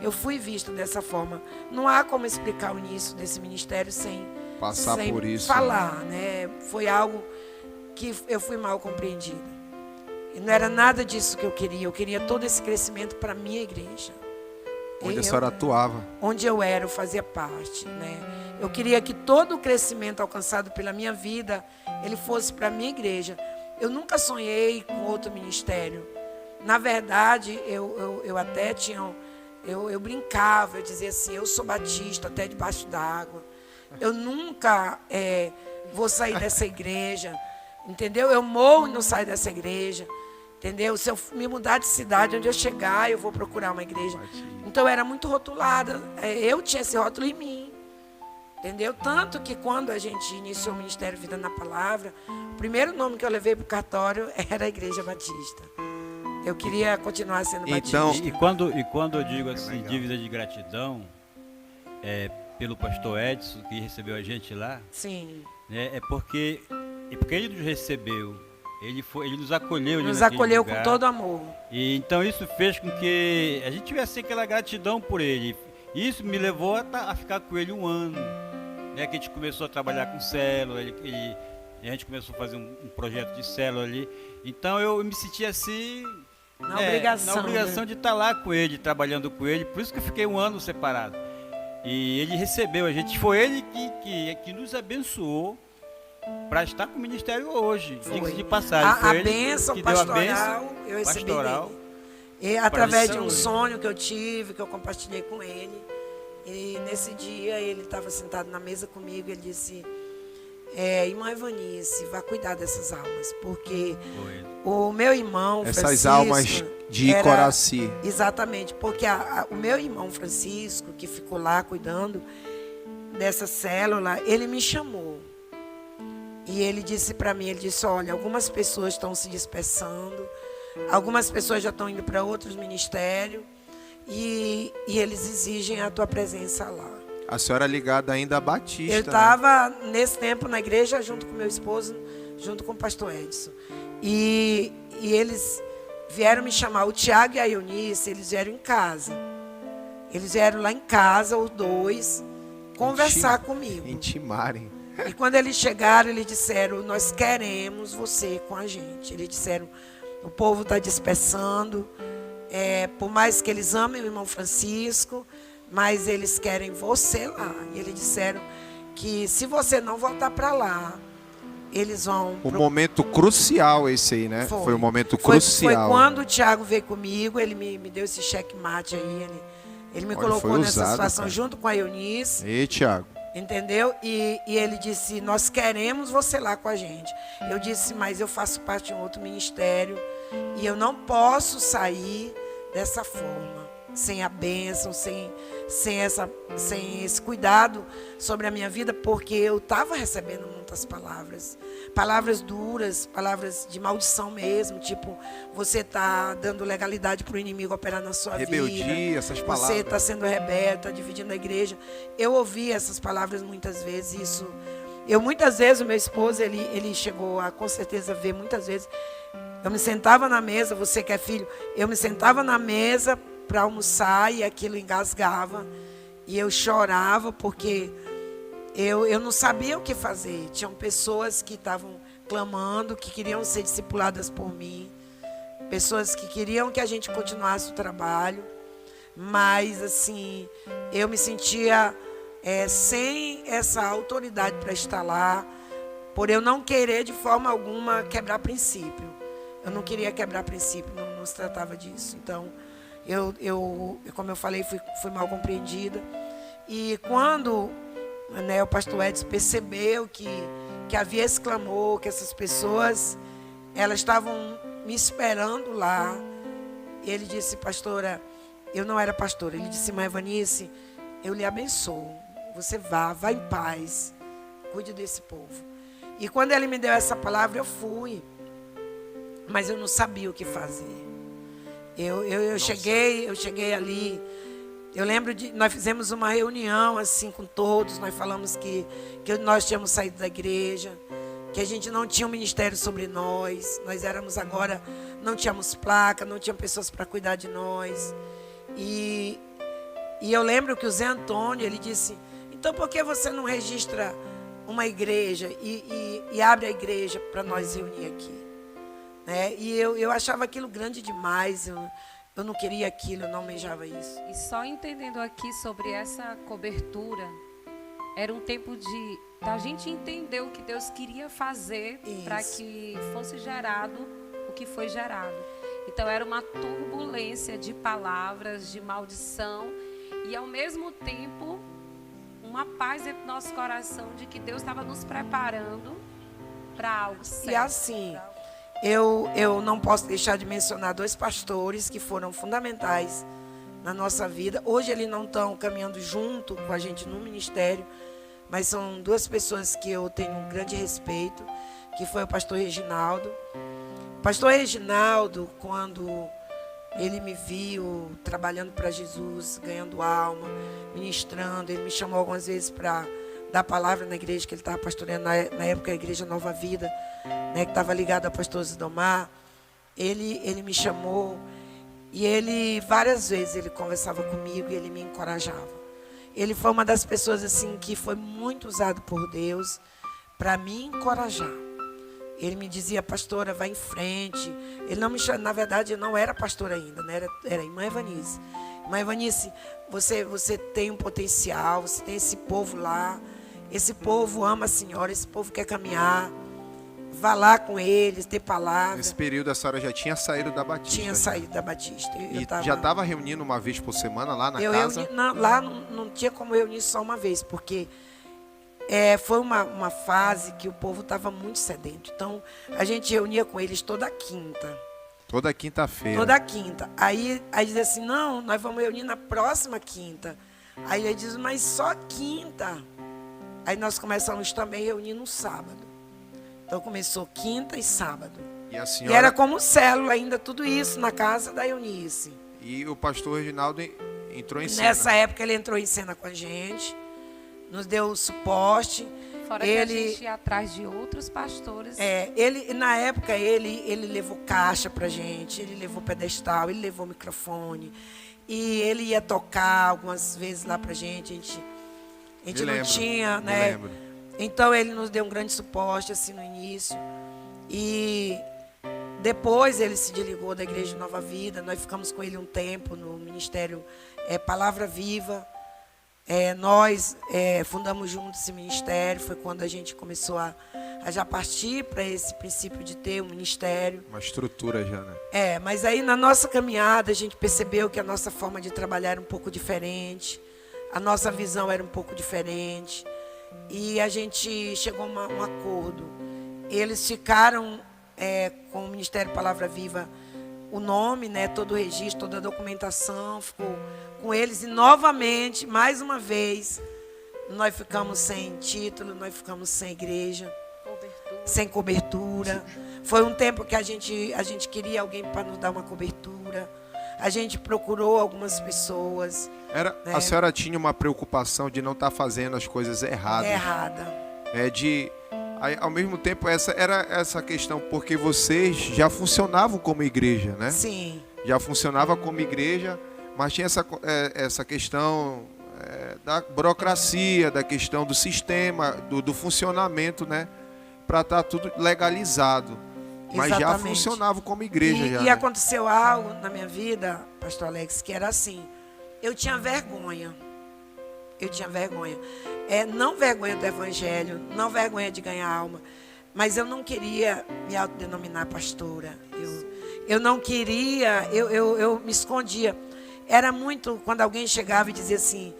Eu fui vista dessa forma. Não há como explicar o início desse ministério sem passar por isso, falar, né? Foi algo que eu fui mal compreendida. E não era nada disso que eu queria. Eu queria todo esse crescimento para a minha igreja. Onde a senhora atuava. Onde eu era, eu fazia parte, né? Eu queria que todo o crescimento alcançado pela minha vida, ele fosse para a minha igreja. Eu nunca sonhei com outro ministério. Na verdade, eu até tinha... Eu brincava, eu dizia assim, eu sou batista, até debaixo d'água. Eu nunca vou sair dessa igreja, entendeu? Eu morro e não saio dessa igreja, entendeu? Se eu me mudar de cidade, onde eu chegar, eu vou procurar uma igreja. Então, eu era muito rotulada. Eu tinha esse rótulo em mim. Entendeu? Tanto que quando a gente iniciou o Ministério Vida na Palavra, o primeiro nome que eu levei para o cartório era a Igreja Batista. Eu queria continuar sendo batista. E quando eu digo assim, dívida de gratidão, pelo pastor Edson, que recebeu a gente lá, sim, é porque ele nos recebeu, ele nos acolheu. Nos acolheu com todo amor. E então isso fez com que a gente tivesse aquela gratidão por ele. Isso me levou a ficar com ele 1 ano. Né, que a gente começou a trabalhar com célula, a gente começou a fazer um projeto de célula ali. Então eu me senti assim, na obrigação, né? De estar lá com ele, trabalhando com ele. Por isso que eu fiquei 1 ano separado. E ele recebeu a gente, foi ele que nos abençoou para estar com o ministério hoje. Diga-se de passagem. A bênção pastoral eu recebi dele. E através de um sonho que eu tive, que eu compartilhei com ele. E nesse dia ele estava sentado na mesa comigo, ele disse, irmã Evanice, vá cuidar dessas almas, porque o meu irmão Francisco... Essas almas de Coraci. Exatamente, porque o meu irmão Francisco, que ficou lá cuidando dessa célula, ele me chamou. E ele disse para mim, ele disse, olha, algumas pessoas estão se dispersando, algumas pessoas já estão indo para outros ministérios, e eles exigem a tua presença lá. A senhora é ligada ainda a Batista. Eu estava, nesse tempo, na igreja, junto com meu esposo, junto com o pastor Edson. E eles vieram me chamar, o Tiago e a Eunice, eles vieram em casa. Eles vieram lá em casa, os 2, conversar comigo. Intimarem. E quando eles chegaram, eles disseram, nós queremos você com a gente. Eles disseram, o povo está dispersando. Por mais que eles amem o irmão Francisco, mas eles querem você lá. E eles disseram que se você não voltar para lá, eles vão... Um momento crucial esse aí, né? Foi um momento crucial. Foi quando o Tiago veio comigo, ele me deu esse checkmate aí, ele me colocou nessa situação, cara, junto com a Eunice. E Tiago. Entendeu? E ele disse, nós queremos você lá com a gente. Eu disse, mas eu faço parte de um outro ministério e eu não posso sair dessa forma, sem a bênção, sem esse cuidado sobre a minha vida, porque eu estava recebendo muitas palavras duras, palavras de maldição mesmo, tipo, você está dando legalidade para o inimigo operar na sua rebeldia, vida, essas palavras. Você está sendo rebelde, está dividindo a igreja. Eu ouvi essas palavras muitas vezes, muitas vezes o meu esposo, ele chegou a com certeza ver muitas vezes, eu me sentava na mesa, você que é filho, eu me sentava na mesa para almoçar e aquilo engasgava e eu chorava porque eu não sabia o que fazer. Tinham pessoas que estavam clamando, que queriam ser discipuladas por mim, pessoas que queriam que a gente continuasse o trabalho, mas assim, eu me sentia sem essa autoridade para estar lá, por eu não querer de forma alguma quebrar princípio. Eu não queria quebrar princípio, não se tratava disso. Então, como eu falei, fui mal compreendida. E quando o pastor Edson percebeu que havia esse clamor, que essas pessoas, elas estavam me esperando lá, ele disse, pastora, eu não era pastora, ele disse, mãe Evanice, eu lhe abençoo, você vá em paz, cuide desse povo. E quando ele me deu essa palavra, eu fui, mas eu não sabia o que fazer. Eu cheguei ali, eu lembro nós fizemos uma reunião assim com todos, nós falamos que nós tínhamos saído da igreja, que a gente não tinha um ministério sobre nós éramos agora, não tínhamos placa, não tinha pessoas para cuidar de nós. E eu lembro que o Zé Antônio, ele disse, então por que você não registra uma igreja e abre a igreja para nós reunir aqui? E eu achava aquilo grande demais, eu não queria aquilo, eu não almejava isso. E só entendendo aqui sobre essa cobertura, era um tempo da gente entender o que Deus queria fazer para que fosse gerado o que foi gerado. Então era uma turbulência de palavras, de maldição e ao mesmo tempo uma paz dentro do nosso coração de que Deus estava nos preparando para algo certo. E assim, eu não posso deixar de mencionar 2 pastores que foram fundamentais na nossa vida. Hoje eles não estão caminhando junto com a gente no ministério, mas são 2 pessoas que eu tenho um grande respeito, que foi o pastor Reginaldo. O pastor Reginaldo, quando ele me viu trabalhando para Jesus, ganhando alma, ministrando, ele me chamou algumas vezes para dar palavra na igreja que ele estava pastoreando, na época a Igreja Nova Vida, que estava ligado ao pastor Zidomar. Ele me chamou e ele, várias vezes, ele conversava comigo e ele me encorajava. Ele foi uma das pessoas assim que foi muito usado por Deus para me encorajar. Ele me dizia, pastora, vai em frente. Ele não me chamava, na verdade, eu não era pastora ainda, né? Era irmã Evanice. Irmã Evanice, você tem um potencial, você tem esse povo lá. Esse povo ama a senhora, esse povo quer caminhar. Vá lá com eles, dê palavra. Nesse período a senhora já tinha saído da Batista? Tinha saído da Batista. Já estava reunindo uma vez por semana lá na casa? Lá não tinha como reunir só uma vez, porque foi uma fase que o povo estava muito sedento. Então, a gente reunia com eles toda quinta. Toda quinta-feira? Toda quinta. Aí diz assim, não, nós vamos reunir na próxima quinta. Aí ele diz, mas só quinta. Aí nós começamos também a reunir no sábado. Então começou quinta e sábado. E a senhora... E era como célula ainda, tudo isso na casa da Eunice. E o pastor Reginaldo entrou em cena? Nessa época ele entrou em cena com a gente, nos deu suporte. Fora que a gente ia atrás de outros pastores. Na época ele levou caixa pra gente, ele levou pedestal, ele levou microfone. E ele ia tocar algumas vezes lá pra gente. A gente não tinha, né? Lembro. Então ele nos deu um grande suporte assim no início. E depois ele se desligou da Igreja Nova Vida. Nós ficamos com ele um tempo no ministério Palavra Viva, Nós fundamos juntos esse ministério, foi quando a gente começou a já partir para esse princípio de ter um ministério. Uma estrutura já, né? Mas aí na nossa caminhada a gente percebeu que a nossa forma de trabalhar era um pouco diferente, a nossa visão era um pouco diferente, e a gente chegou a um acordo. Eles ficaram com o Ministério Palavra Viva, o nome, né, todo o registro, toda a documentação ficou com eles, e novamente, mais uma vez, nós ficamos sem título, nós ficamos sem igreja, sem cobertura. Foi um tempo que a gente queria alguém para nos dar uma cobertura. A gente procurou algumas pessoas. A senhora tinha uma preocupação de não estar fazendo as coisas erradas. Ao mesmo tempo, era essa questão, porque vocês já funcionavam como igreja, né? Sim. Já funcionava como igreja, mas tinha essa questão da burocracia, da questão do sistema, do funcionamento, né? Para estar tudo legalizado. Mas Exatamente. já funcionava como igreja. E né? aconteceu algo na minha vida, pastor Alex, que era assim. Eu tinha vergonha. Não vergonha do evangelho, não vergonha de ganhar alma. Mas eu não queria me autodenominar pastora. Eu não queria, eu me escondia. Era muito quando alguém chegava e dizia assim,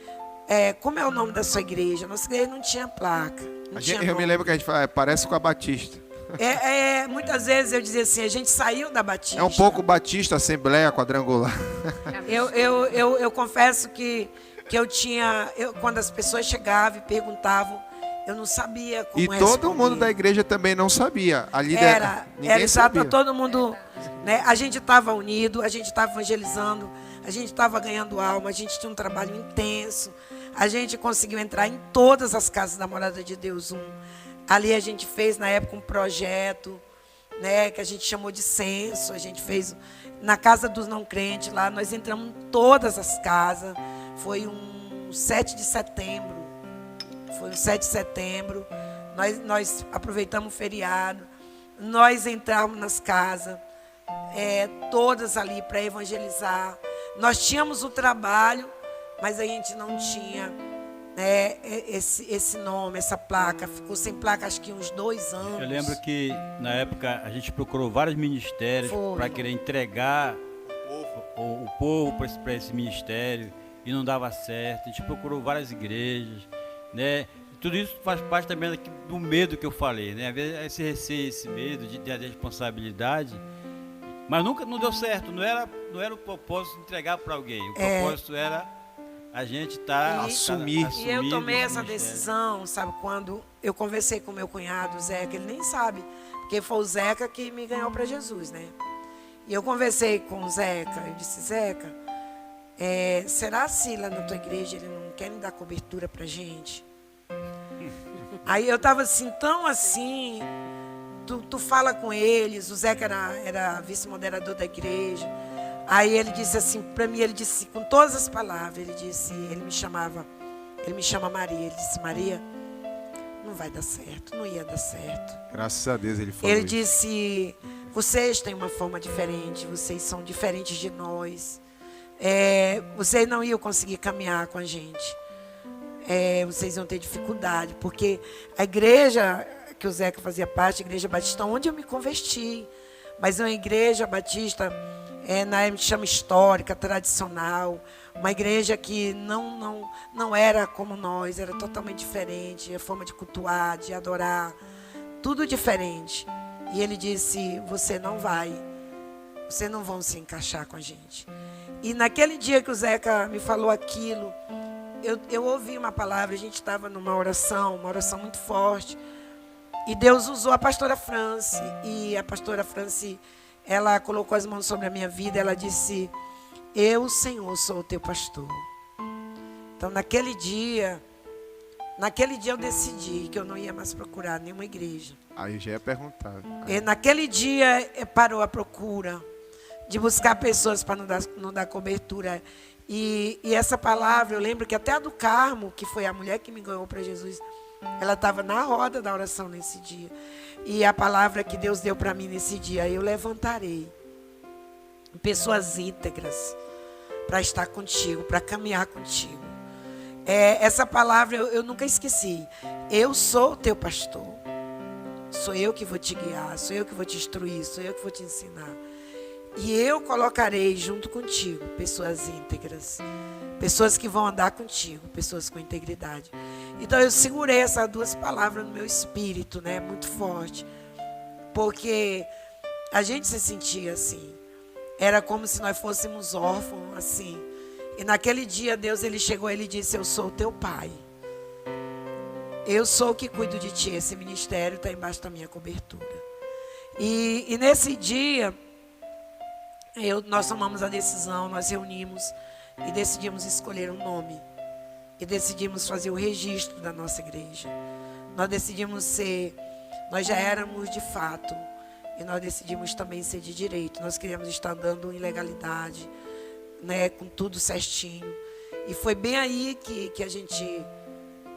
como é o nome da sua igreja? Nossa igreja não tinha placa. Eu me lembro que a gente fala, parece com a Batista. Muitas vezes eu dizia assim, a gente saiu da Batista. É um pouco Batista, Assembleia Quadrangular. Eu confesso que quando as pessoas chegavam e perguntavam, eu não sabia como responder. E todo mundo da igreja também não sabia. Era exato, para todo mundo. Né? A gente estava unido, a gente estava evangelizando, a gente estava ganhando alma, a gente tinha um trabalho intenso. A gente conseguiu entrar em todas as casas da Morada de Deus 1. Ali a gente fez, na época, um projeto, né, que a gente chamou de censo. A gente fez na casa dos não crentes, lá nós entramos em todas as casas. Foi um 7 de setembro. Nós aproveitamos o feriado. Nós entramos nas casas, todas ali para evangelizar. Nós tínhamos o trabalho, mas a gente não tinha esse nome, essa placa. Ficou sem placa acho que uns 2 anos. Eu lembro que na época a gente procurou vários ministérios para querer entregar o povo para esse ministério e não dava certo. A gente procurou várias igrejas, né? Tudo isso faz parte também do medo que eu falei, né? Às vezes esse receio, esse medo de responsabilidade, mas nunca não deu certo. Não era o propósito de entregar para alguém. O propósito era a gente assumir. E eu tomei essa decisão, sabe, quando eu conversei com meu cunhado, o Zeca, ele nem sabe, porque foi o Zeca que me ganhou para Jesus, né? E eu conversei com o Zeca, eu disse, Zeca, será se lá na tua igreja ele não quer me dar cobertura pra gente? Aí eu estava assim, tão assim, tu fala com eles, o Zeca era vice-moderador da igreja. Aí ele disse assim para mim, ele disse com todas as palavras, ele me chama Maria, ele disse, Maria, não vai dar certo, não ia dar certo. Graças a Deus ele falou. Ele disse, vocês têm uma forma diferente, vocês são diferentes de nós. Vocês não iam conseguir caminhar com a gente. Vocês iam ter dificuldade, porque a igreja que o Zeca fazia parte, a Igreja Batista, onde eu me converti, mas é uma igreja batista, na época chama histórica, tradicional, uma igreja que não era como nós, era totalmente diferente, a forma de cultuar, de adorar, tudo diferente. E ele disse, vocês não vão se encaixar com a gente. E naquele dia que o Zeca me falou aquilo, eu ouvi uma palavra, a gente estava numa oração muito forte, e Deus usou a pastora Franci, e a pastora Franci, ela colocou as mãos sobre a minha vida, ela disse, eu, Senhor, sou o teu pastor. Então, naquele dia eu decidi que eu não ia mais procurar nenhuma igreja. Aí já ia perguntar. Naquele dia parou a procura de buscar pessoas para não dar cobertura. E essa palavra, eu lembro que até a do Carmo, que foi a mulher que me ganhou para Jesus, ela estava na roda da oração nesse dia. E a palavra que Deus deu para mim nesse dia, eu levantarei pessoas íntegras para estar contigo, para caminhar contigo. Essa palavra eu nunca esqueci. Eu sou o teu pastor. Sou eu que vou te guiar, sou eu que vou te instruir, sou eu que vou te ensinar. E eu colocarei junto contigo pessoas íntegras, pessoas que vão andar contigo, pessoas com integridade. Então eu segurei essas duas palavras no meu espírito, né, muito forte, porque a gente se sentia assim. Era como se nós fôssemos órfãos, assim. E naquele dia Deus ele chegou e ele disse: eu sou o teu pai. Eu sou o que cuido de ti. Esse ministério está embaixo da minha cobertura. E nesse dia, nós tomamos a decisão, nós reunimos e decidimos escolher um nome. E decidimos fazer o registro da nossa igreja. Nós decidimos nós já éramos de fato. E nós decidimos também ser de direito. Nós queríamos estar andando em legalidade, né, com tudo certinho. E foi bem aí que a gente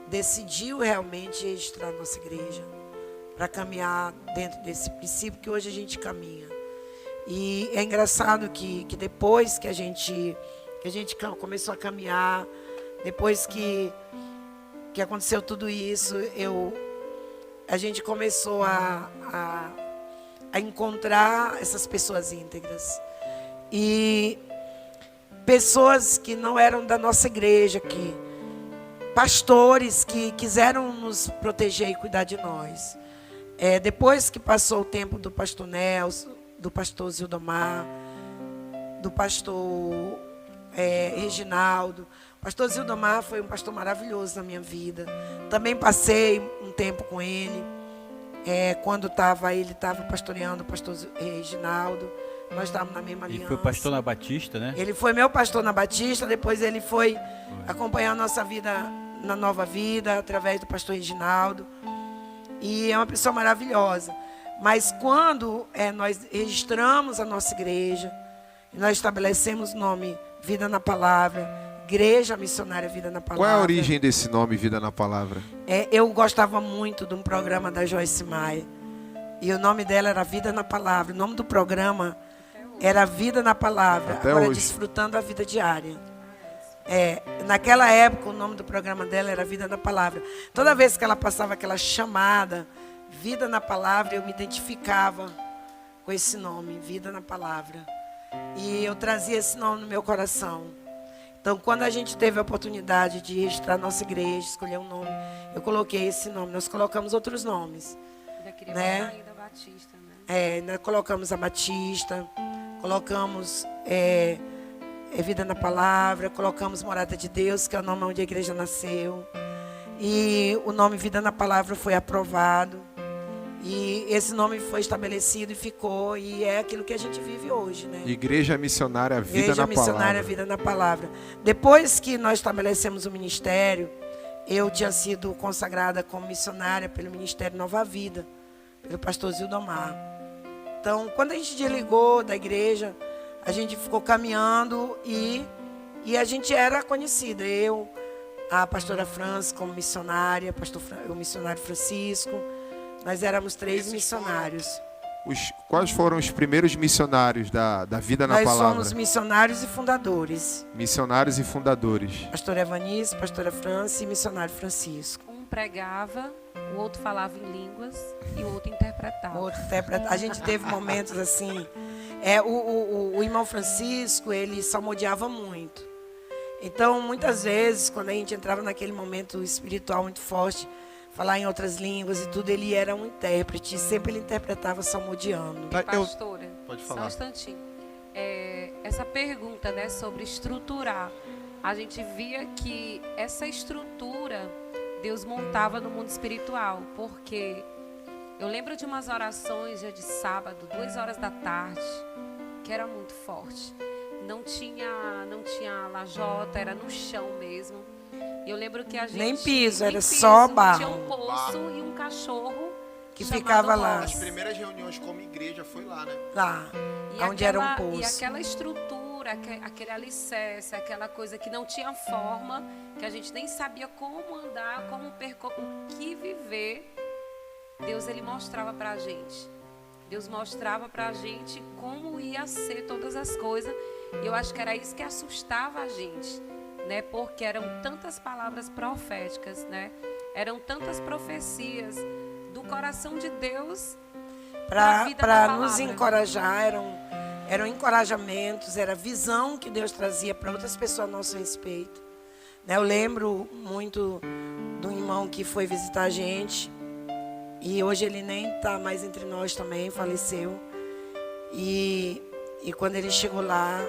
decidiu realmente registrar a nossa igreja, para caminhar dentro desse princípio que hoje a gente caminha. E é engraçado que depois que a gente começou a caminhar, depois que aconteceu tudo isso, a gente começou a encontrar essas pessoas íntegras. E pessoas que não eram da nossa igreja, pastores que quiseram nos proteger e cuidar de nós. Depois que passou o tempo do pastor Nelson, do pastor Zildomar, do pastor Reginaldo. O pastor Zildomar foi um pastor maravilhoso na minha vida. Também passei um tempo com ele. Quando ele estava pastoreando o pastor Reginaldo. Nós estávamos na mesma aliança. Ele foi pastor na Batista, né? Ele foi meu pastor na Batista, depois ele foi acompanhar a nossa vida na Nova Vida, através do pastor Reginaldo. E é uma pessoa maravilhosa. Mas quando nós registramos a nossa igreja, nós estabelecemos o nome Vida na Palavra, Igreja Missionária Vida na Palavra. Qual é a origem desse nome, Vida na Palavra? Eu gostava muito de um programa da Joyce Meyer. E o nome dela era Vida na Palavra. O nome do programa era Vida na Palavra. Até agora hoje. Desfrutando a Vida Diária. Naquela época, o nome do programa dela era Vida na Palavra. Toda vez que ela passava aquela chamada, Vida na Palavra, eu me identificava com esse nome, Vida na Palavra. E eu trazia esse nome no meu coração. Então, quando a gente teve a oportunidade de registrar nossa igreja, escolher um nome, eu coloquei esse nome. Nós colocamos outros nomes. Ainda queria né? falar ainda Batista, né? Nós colocamos a Batista, colocamos Vida na Palavra, colocamos Morada de Deus, que é o nome onde a igreja nasceu. E o nome Vida na Palavra foi aprovado. E esse nome foi estabelecido e ficou. E é aquilo que a gente vive hoje, né? Igreja Missionária Vida Igreja na Missionária Palavra. Vida na Palavra. Depois que nós estabelecemos o ministério, eu tinha sido consagrada como missionária pelo Ministério Nova Vida, pelo pastor Zildomar. Então, quando a gente desligou da igreja, a gente ficou caminhando e a gente era conhecida. Eu, a pastora França como missionária, o missionário Francisco. Nós éramos 3 missionários. Quais foram os primeiros missionários da Vida na Nós Palavra? somos missionários e fundadores. Missionários e fundadores. Pastora Evanice, pastora França e missionário Francisco. Um pregava, o outro falava em línguas e o outro interpretava. A gente teve momentos assim. O irmão Francisco, ele salmodiava muito. Então, muitas vezes, quando a gente entrava naquele momento espiritual muito forte, falar em outras línguas e tudo, ele era um intérprete. Sempre ele interpretava salmodiando. Pastora, Pode só falar. um instantinho. Essa pergunta, né, sobre estruturar, a gente via que essa estrutura Deus montava no mundo espiritual, porque eu lembro de umas orações dia de sábado, 2 horas da tarde, que era muito forte. Não tinha lajota, era no chão mesmo. E eu lembro que a gente... Nem piso, era só barro. Tinha um poço e um cachorro Que chamado ficava lá. Ross. As primeiras reuniões como igreja foi lá, né? Lá, E onde era um E poço. aquela estrutura, aquele alicerce, aquela coisa que não tinha forma, que a gente nem sabia como andar, como percorrer, o que viver, Deus ele mostrava para a gente. Deus mostrava para a gente como ia ser todas as coisas. E eu acho que era isso que assustava a gente. né? Porque eram tantas palavras proféticas, né? Eram tantas profecias do coração de Deus para a vida da Para palavra. nos encorajar, eram encorajamentos, era visão que Deus trazia para outras pessoas a nosso respeito. Né? Eu lembro muito de um irmão que foi visitar a gente, e hoje ele nem está mais entre nós também, faleceu. E quando ele chegou lá,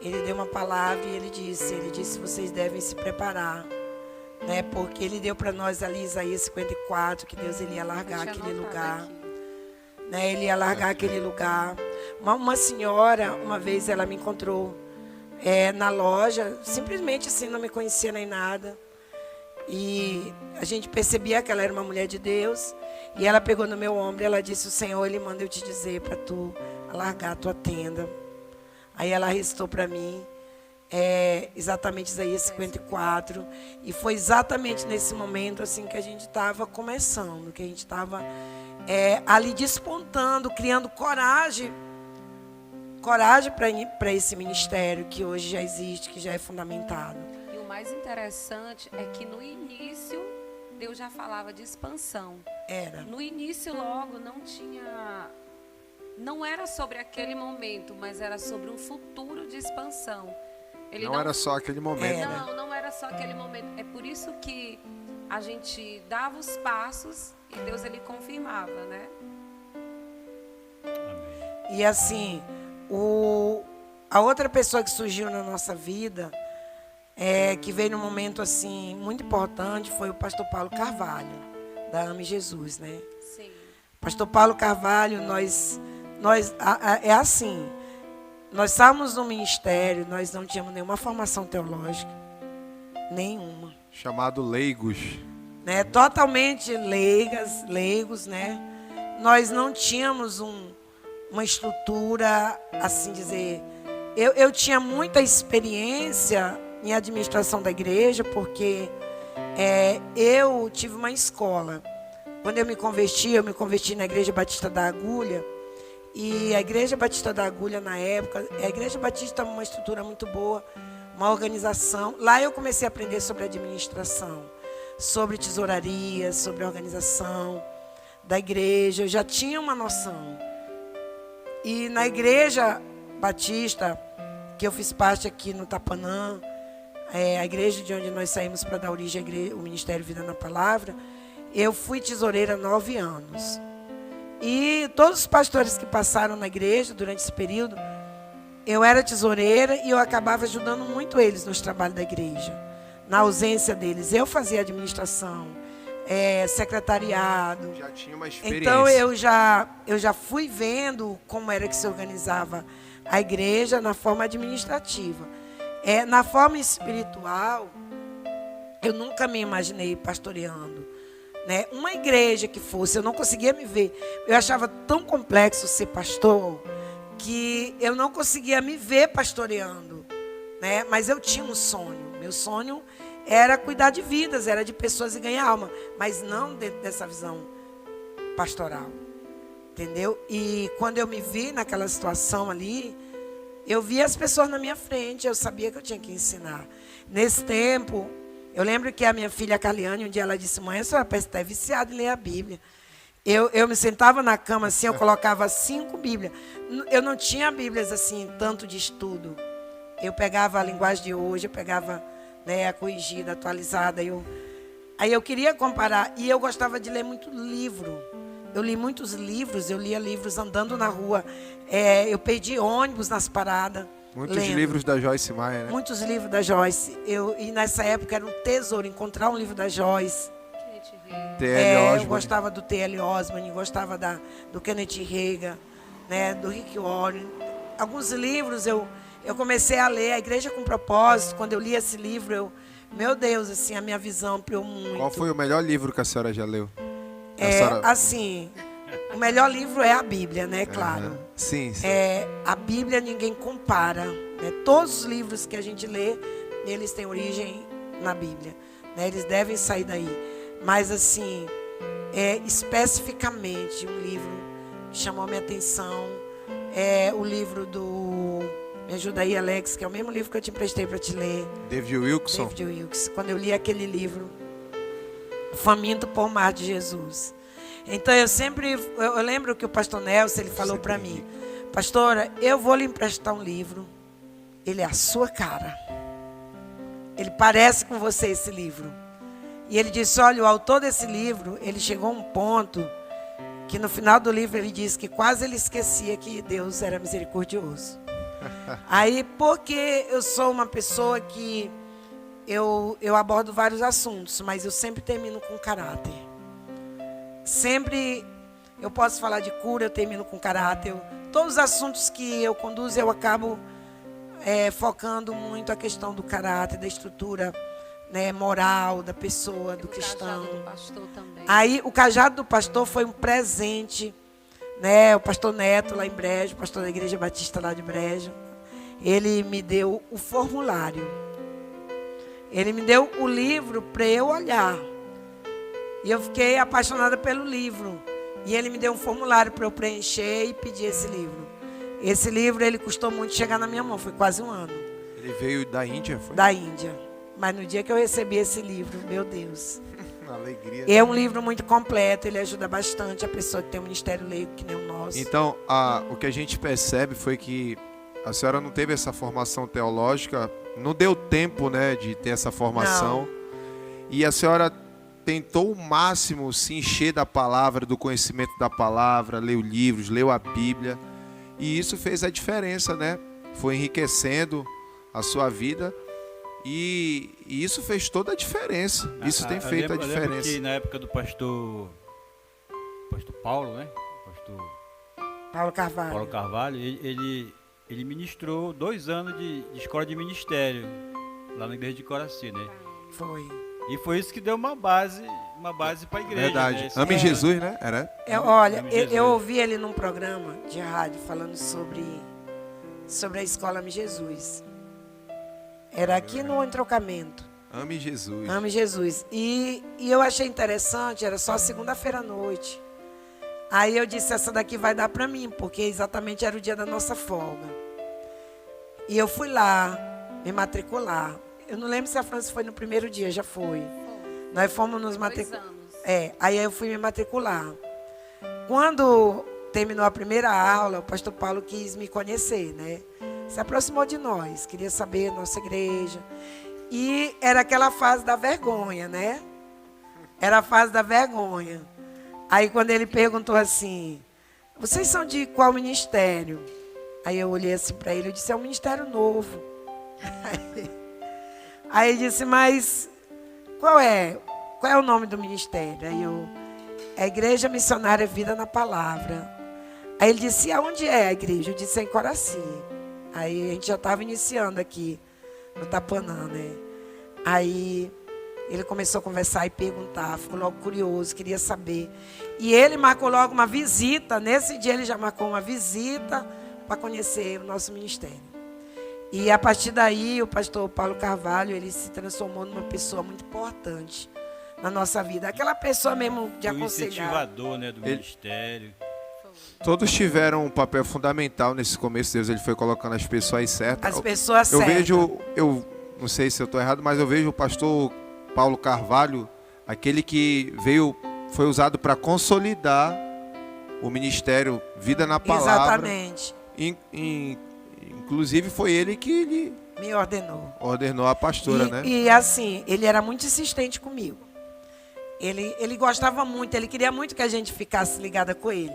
ele deu uma palavra e ele disse, vocês devem se preparar. Né? Porque ele deu para nós ali Isaías 54, que Deus ele ia largar aquele lugar. Né? Ele ia largar aquele lugar. Uma senhora, uma vez ela me encontrou na loja, simplesmente assim, não me conhecia nem nada. E a gente percebia que ela era uma mulher de Deus. E ela pegou no meu ombro e ela disse, o Senhor, Ele manda eu te dizer para tu alargar a tua tenda. Aí ela recitou para mim exatamente Isaías 54. E foi exatamente nesse momento assim que a gente estava começando, que a gente estava ali despontando, criando coragem para esse ministério que hoje já existe, que já é fundamentado. E o mais interessante é que no início Deus já falava de expansão. Era. No início logo não era sobre aquele momento, mas era sobre um futuro de expansão. Ele Não era só aquele momento. Não era só aquele momento. É por isso que a gente dava os passos e Deus ele confirmava, né? E assim, a outra pessoa que surgiu na nossa vida, que veio num momento assim muito importante, foi o pastor Paulo Carvalho, da Ame Jesus, né? Sim. Pastor Paulo Carvalho, é assim, nós estávamos no ministério, nós não tínhamos nenhuma formação teológica, nenhuma. Chamado leigos. Né? Totalmente leigos, né? Nós não tínhamos uma estrutura, assim dizer. Eu tinha muita experiência em administração da igreja, porque eu tive uma escola. Quando eu me converti na Igreja Batista da Agulha. E a Igreja Batista da Agulha, na época, a Igreja Batista é uma estrutura muito boa, uma organização. Lá eu comecei a aprender sobre administração, sobre tesouraria, sobre organização da igreja. Eu já tinha uma noção. E na Igreja Batista, que eu fiz parte aqui no Tapanã, a igreja de onde nós saímos para dar origem ao Ministério Vida na Palavra, eu fui tesoureira há 9 anos. E todos os pastores que passaram na igreja durante esse período, eu era tesoureira e eu acabava ajudando muito eles nos trabalhos da igreja. Na ausência deles, eu fazia administração, secretariado. Já tinha uma experiência. Então eu já fui vendo como era que se organizava a igreja na forma administrativa. Na forma espiritual, eu nunca me imaginei pastoreando. Né? Uma igreja que fosse, eu não conseguia me ver. Eu achava tão complexo ser pastor que eu não conseguia me ver pastoreando. Né? Mas eu tinha um sonho. Meu sonho era cuidar de vidas, era de pessoas e ganhar alma. Mas não dentro dessa visão pastoral. Entendeu? E quando eu me vi naquela situação ali, eu vi as pessoas na minha frente, eu sabia que eu tinha que ensinar. Nesse tempo, eu lembro que a minha filha Caliane, um dia ela disse, mãe, a senhora parece estar viciada em ler a Bíblia. Eu me sentava na cama assim, eu colocava 5 Bíblias. Eu não tinha Bíblias assim, tanto de estudo. Eu pegava a linguagem de hoje, eu pegava a corrigida, atualizada. Aí eu queria comparar, e eu gostava de ler muito livro. Eu li muitos livros, eu lia livros andando na rua. Eu perdi ônibus nas paradas. Muitos lendo. livros da Joyce Meyer, né? Muitos livros da Joyce. E nessa época era um tesouro encontrar um livro da Joyce. T.L. Eu gostava do T.L. Osborne, gostava do Kenneth Reagan, né, do Rick Warren. Alguns livros eu comecei a ler, A Igreja com Propósito. Quando eu li esse livro, meu Deus, assim, a minha visão ampliou muito. Qual foi o melhor livro que a senhora já leu? Assim, o melhor livro é a Bíblia, né, claro. Sim. A Bíblia ninguém compara. Né? Todos os livros que a gente lê, eles têm origem na Bíblia. Né? Eles devem sair daí. Mas, assim, especificamente, um livro que chamou minha atenção é o livro do Me ajuda aí, Alex, que é o mesmo livro que eu te emprestei para te ler. David Wilson. David Wilson. Quando eu li aquele livro, Faminto por Mar de Jesus. Então eu lembro que o pastor Nelson, ele falou para mim, pastora, eu vou lhe emprestar um livro, ele é a sua cara. Ele parece com você esse livro. E ele disse, olha, o autor desse livro, ele chegou a um ponto que no final do livro ele disse que quase ele esquecia que Deus era misericordioso. Aí, porque eu sou uma pessoa que eu abordo vários assuntos, mas eu sempre termino com caráter. Sempre eu posso falar de cura, eu termino com caráter. Todos os assuntos que eu conduzo, eu acabo focando muito a questão do caráter, da estrutura, né, moral da pessoa, do cristão. O cajado do pastor também. Aí o cajado do pastor foi um presente, né? O pastor Neto lá em Brejo, o pastor da Igreja Batista lá de Brejo, ele me deu o formulário. Ele me deu o livro para eu olhar. E eu fiquei apaixonada pelo livro. E ele me deu um formulário para eu preencher e pedir esse livro. Esse livro, ele custou muito chegar na minha mão, foi quase um ano. Ele veio da Índia, foi? Da Índia. Mas no dia que eu recebi esse livro, meu Deus. Alegria. É um livro muito completo, ele ajuda bastante a pessoa que tem um ministério leigo que nem o nosso. Então, o que a gente percebe foi que a senhora não teve essa formação teológica, não deu tempo, né, de ter essa formação. Não. E a senhora tentou o máximo se encher da palavra, do conhecimento da palavra, leu livros, leu a Bíblia. E isso fez a diferença, né? Foi enriquecendo a sua vida. E isso fez toda a diferença. Isso tem feito a Eu lembro diferença. que na época do pastor Paulo, né? Pastor Paulo Carvalho. Paulo Carvalho, ele ministrou 2 anos de escola de ministério lá na igreja de Coraci, né? Foi. E foi isso que deu uma base para a igreja. Verdade. Né? Ame Jesus, né? Era? Olha, Ame Jesus. eu ouvi ele num programa de rádio falando sobre a escola Ame Jesus. Era aqui no entrocamento. Ame Jesus. Ame Jesus. E eu achei interessante, era só segunda-feira à noite. Aí eu disse, essa daqui vai dar para mim, porque exatamente era o dia da nossa folga. E eu fui lá, me matricular. Eu não lembro se a França foi no primeiro dia, já foi. Nós fomos nos 2 matricular. anos. Aí eu fui me matricular. Quando terminou a primeira aula, o pastor Paulo quis me conhecer, né? Se aproximou de nós, queria saber nossa igreja. E era aquela fase da vergonha, né? Era a fase da vergonha. Aí quando ele perguntou assim, vocês são de qual ministério? Aí eu olhei assim para ele, eu disse, é um ministério novo. Aí ele disse, mas qual é o nome do ministério? Aí é a Igreja Missionária Vida na Palavra. Aí ele disse, aonde é a igreja? Eu disse, é em Coraci. Aí a gente já estava iniciando aqui no Tapanã, né? Aí ele começou a conversar e perguntar, ficou logo curioso, queria saber. E ele marcou logo uma visita, nesse dia ele já marcou uma visita para conhecer o nosso ministério. E a partir daí o pastor Paulo Carvalho, ele se transformou numa pessoa muito importante na nossa vida. Aquela pessoa mesmo de O aconselhar. incentivador, né, do ministério. Todos tiveram um papel fundamental nesse começo. Deus ele foi colocando as pessoas certas. As pessoas Eu certas. vejo, eu não sei se eu estou errado, mas eu vejo o pastor Paulo Carvalho, aquele que foi usado para consolidar o ministério Vida na Palavra. Exatamente. Inclusive foi ele que Me ordenou. ordenou a pastora, né? E assim, ele era muito insistente comigo. Ele gostava muito, ele queria muito que a gente ficasse ligada com ele,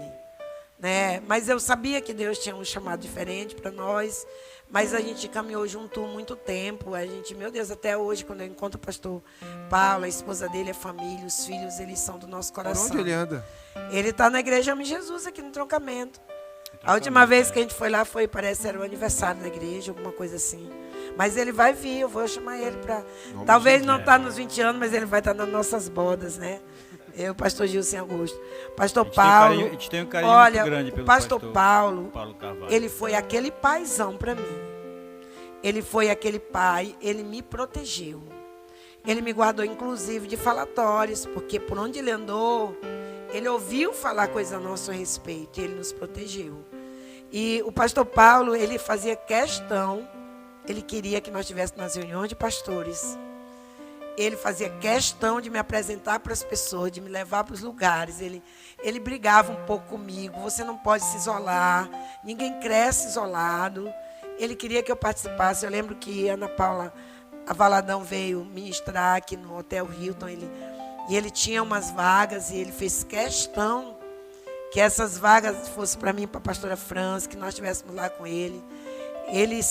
né? Mas eu sabia que Deus tinha um chamado diferente para nós, mas a gente caminhou junto muito tempo. A gente, meu Deus, até hoje, quando eu encontro o pastor Paulo, a esposa dele, a família, os filhos, eles são do nosso Por coração. onde ele anda? Ele está na igreja Ame Jesus, aqui no Troncamento. A última vez que a gente foi lá parece, era o aniversário da igreja, alguma coisa assim. Mas ele vai vir, eu vou chamar ele para... Talvez não está nos 20 anos, mas ele vai estar nas nossas bodas, né? Eu, pastor Gilson Augusto. Pastor Paulo... A gente tem um carinho olha, muito grande pelo pastor Paulo Carvalho. ele foi aquele paizão para mim. Ele foi aquele pai, ele me protegeu. Ele me guardou, inclusive, de falatórios, porque por onde ele andou, ele ouviu falar coisa a nosso respeito, e ele nos protegeu. E o pastor Paulo, ele fazia questão, ele queria que nós estivéssemos nas reuniões de pastores. Ele fazia questão de me apresentar para as pessoas, de me levar para os lugares. Ele brigava um pouco comigo. Você não pode se isolar. Ninguém cresce isolado. Ele queria que eu participasse. Eu lembro que Ana Paula Avaladão veio ministrar aqui no Hotel Hilton. E ele tinha umas vagas e ele fez questão que essas vagas fossem para mim, para a pastora França, que nós estivéssemos lá com ele. Ele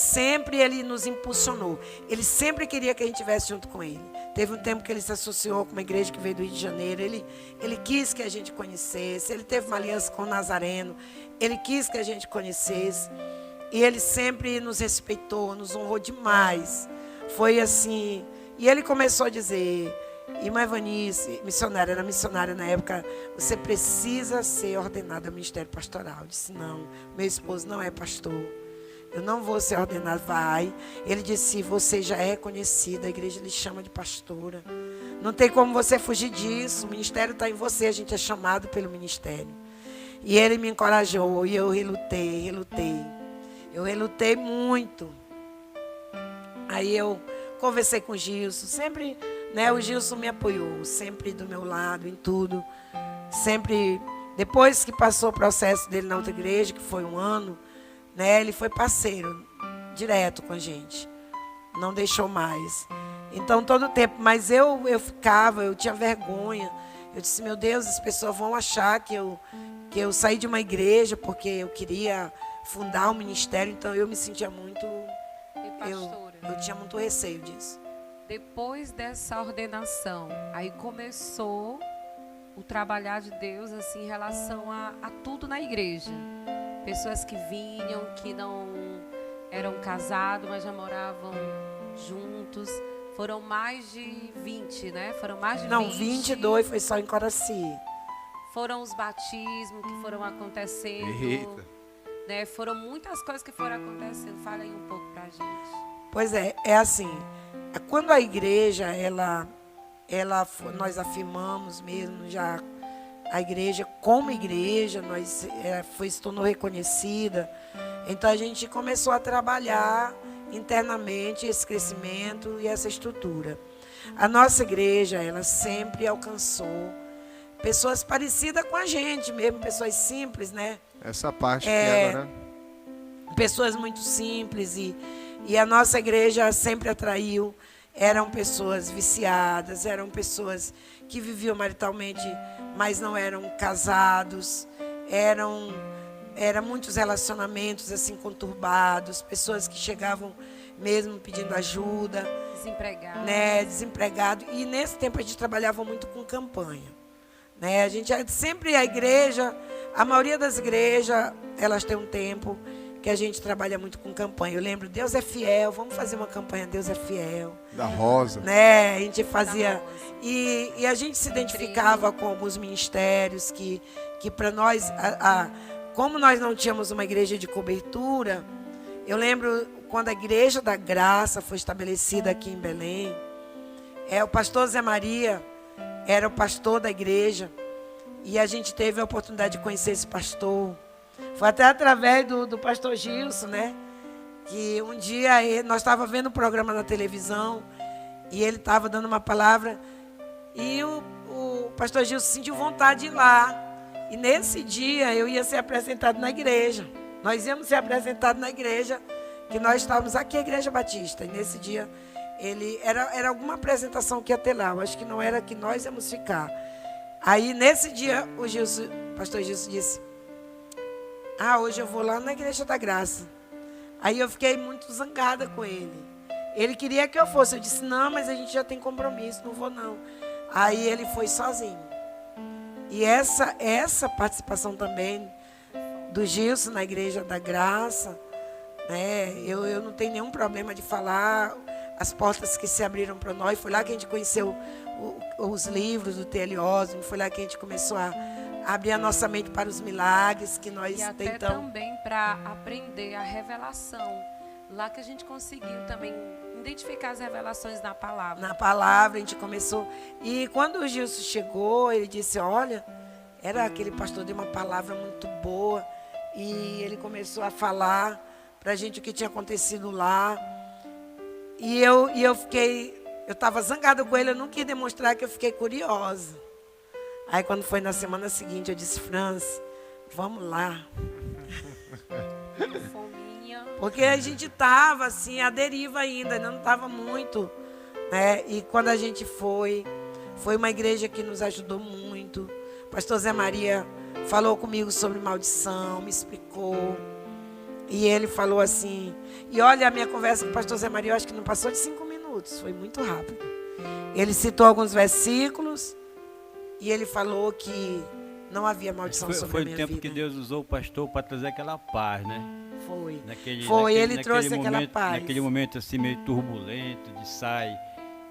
nos impulsionou. Ele sempre queria que a gente estivesse junto com ele. Teve um tempo que ele se associou com uma igreja que veio do Rio de Janeiro. Ele quis que a gente conhecesse. Ele teve uma aliança com o Nazareno. Ele quis que a gente conhecesse. E ele sempre nos respeitou, nos honrou demais. Foi assim. E ele começou a dizer: irmã Evanice, missionária, era missionária na época, você precisa ser ordenada ao ministério pastoral. Eu disse: não, meu esposo não é pastor. Eu não vou ser ordenado, vai. Ele disse: você já é conhecida, a igreja lhe chama de pastora. Não tem como você fugir disso, o ministério está em você, a gente é chamado pelo ministério. E ele me encorajou e eu relutei. Eu relutei muito. Aí eu conversei com o Gilson, sempre, né, o Gilson me apoiou, sempre do meu lado, em tudo. Sempre, depois que passou o processo dele na outra igreja, que foi 1 ano, né, ele foi parceiro, direto com a gente. Não deixou mais. Então, todo o tempo. Mas eu tinha vergonha. Eu disse: meu Deus, as pessoas vão achar que eu saí de uma igreja porque eu queria fundar um ministério. Então, eu me sentia muito... Eu tinha muito receio disso. Depois dessa ordenação, aí começou o trabalhar de Deus assim, em relação a tudo na igreja. Pessoas que vinham, que não eram casados, mas já moravam juntos. Foram mais de 20, né? Foram mais de 20. Não, 22 foi só em Coraci. Foram os batismos que foram acontecendo. Eita. Né? Foram muitas coisas que foram acontecendo. Fala aí um pouco pra gente. Pois é assim. Quando a igreja, nós afirmamos mesmo já... A igreja, como igreja, se tornou reconhecida. Então, a gente começou a trabalhar internamente esse crescimento e essa estrutura. A nossa igreja, ela sempre alcançou pessoas parecidas com a gente mesmo, pessoas simples, né? Essa parte que é agora. Pessoas muito simples. E a nossa igreja sempre atraiu. Eram pessoas viciadas, eram pessoas que viviam maritalmente, mas não eram casados. Eram muitos relacionamentos assim conturbados, pessoas que chegavam mesmo pedindo ajuda. Desempregado. Né, desempregado. E nesse tempo a gente trabalhava muito com campanha. Né? A igreja, a maioria das igrejas, elas têm um tempo que a gente trabalha muito com campanha. Eu lembro: Deus é fiel, vamos fazer uma campanha, Deus é fiel. Da Rosa. Né? A gente fazia... E a gente se identificava com alguns ministérios que para nós, como nós não tínhamos uma igreja de cobertura, eu lembro quando a Igreja da Graça foi estabelecida aqui em Belém, o pastor Zé Maria era o pastor da igreja, e a gente teve a oportunidade de conhecer esse pastor. Foi até através do pastor Gilson, né? Que um dia nós estávamos vendo um programa na televisão e ele estava dando uma palavra e o pastor Gilson sentiu vontade de ir lá. E nesse dia eu ia ser apresentado na igreja. Nós íamos ser apresentados na igreja, que nós estávamos aqui, a Igreja Batista. E nesse dia era alguma apresentação que ia ter lá. Eu acho que não era que nós íamos ficar. Aí nesse dia o pastor Gilson disse: hoje eu vou lá na Igreja da Graça. Aí eu fiquei muito zangada com ele. Ele queria que eu fosse. Eu disse: não, mas a gente já tem compromisso, não vou não. Aí ele foi sozinho. E essa participação também do Gilson na Igreja da Graça, né? Eu não tenho nenhum problema de falar as portas que se abriram para nós. Foi lá que a gente conheceu os livros do T.L. Osborne. Foi lá que a gente começou a abrir a nossa mente para os milagres que nós e até tentamos. Também para aprender a revelação. Lá que a gente conseguiu também identificar as revelações na palavra. Na palavra a gente começou. E quando o Gilson chegou, ele disse: olha, era aquele pastor de uma palavra muito boa. E ele começou a falar para a gente o que tinha acontecido lá. E eu estava zangada com ele, eu não quis demonstrar que eu fiquei curiosa. Aí quando foi na semana seguinte, eu disse, Franz, vamos lá. Fominha. Porque a gente estava assim, à deriva ainda não estava muito, né? E quando a gente foi uma igreja que nos ajudou muito. O pastor Zé Maria falou comigo sobre maldição, me explicou. E ele falou assim, e olha a minha conversa com o pastor Zé Maria, eu acho que não passou de 5 minutos, foi muito rápido. Ele citou alguns versículos e ele falou que não havia maldição sobre a minha vida. Foi o tempo que Deus usou o pastor para trazer aquela paz, né? Foi, ele trouxe aquela paz. Naquele momento assim meio turbulento, de sai,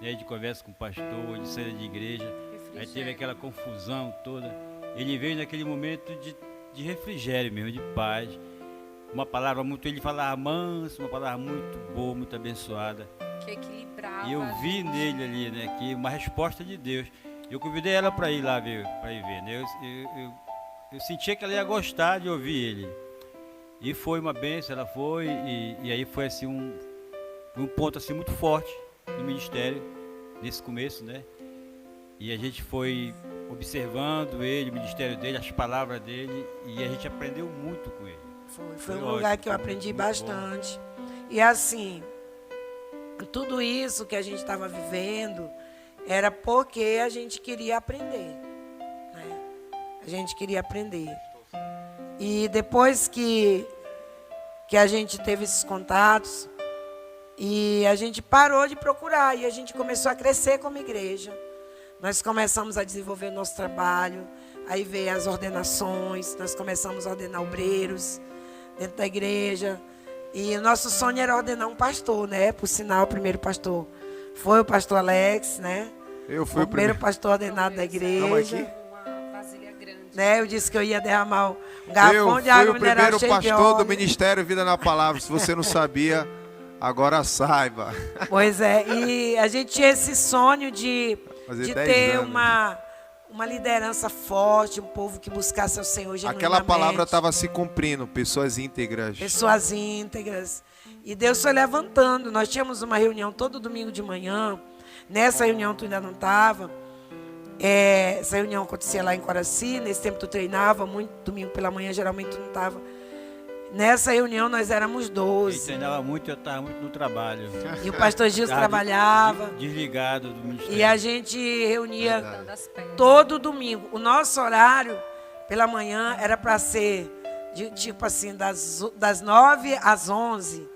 né, de conversa com o pastor, de saída de igreja. Aí teve aquela confusão toda. Ele veio naquele momento de refrigério mesmo, de paz. Uma palavra muito, ele falava manso, uma palavra muito boa, muito abençoada. Que equilibrava. E eu vi nele ali, né, que uma resposta de Deus. Eu convidei ela para ir lá ver, né? Eu sentia que ela ia gostar de ouvir ele. E foi uma bênção, ela foi, e aí foi assim um ponto assim muito forte no ministério, nesse começo, né? E a gente foi observando ele, o ministério dele, as palavras dele, e a gente aprendeu muito com ele. Foi um lugar que eu aprendi bastante. E assim, tudo isso que a gente estava vivendo era porque a gente queria aprender, né? A gente queria aprender. E depois que a gente teve esses contatos, e a gente parou de procurar, e a gente começou a crescer como igreja. Nós começamos a desenvolver o nosso trabalho, aí veio as ordenações, nós começamos a ordenar obreiros dentro da igreja. E o nosso sonho era ordenar um pastor, né? Por sinal, o primeiro pastor foi o pastor Alex, né? Eu fui o primeiro pastor ordenado da igreja. Uma vasilha grande. Né? Eu disse que eu ia derramar um garrafão de água mineral cheio de óleo. Eu fui o primeiro pastor do Ministério Vida na Palavra. Se você não sabia, agora saiba. Pois é, e a gente tinha esse sonho de ter uma liderança forte, um povo que buscasse ao Senhor genuinamente. Aquela palavra estava se cumprindo, pessoas íntegras. Pessoas íntegras. E Deus foi levantando. Nós tínhamos uma reunião todo domingo de manhã. Nessa reunião tu ainda não estava. Essa reunião acontecia lá em Coraci. Nesse tempo tu treinava muito, domingo pela manhã geralmente tu não estava. Nessa reunião nós éramos 12. Ele treinava muito, eu estava muito no trabalho. E o pastor Gilson trabalhava. Desligado do ministério. E a gente reunia todo domingo. O nosso horário pela manhã era para ser tipo assim, das 9 às 11.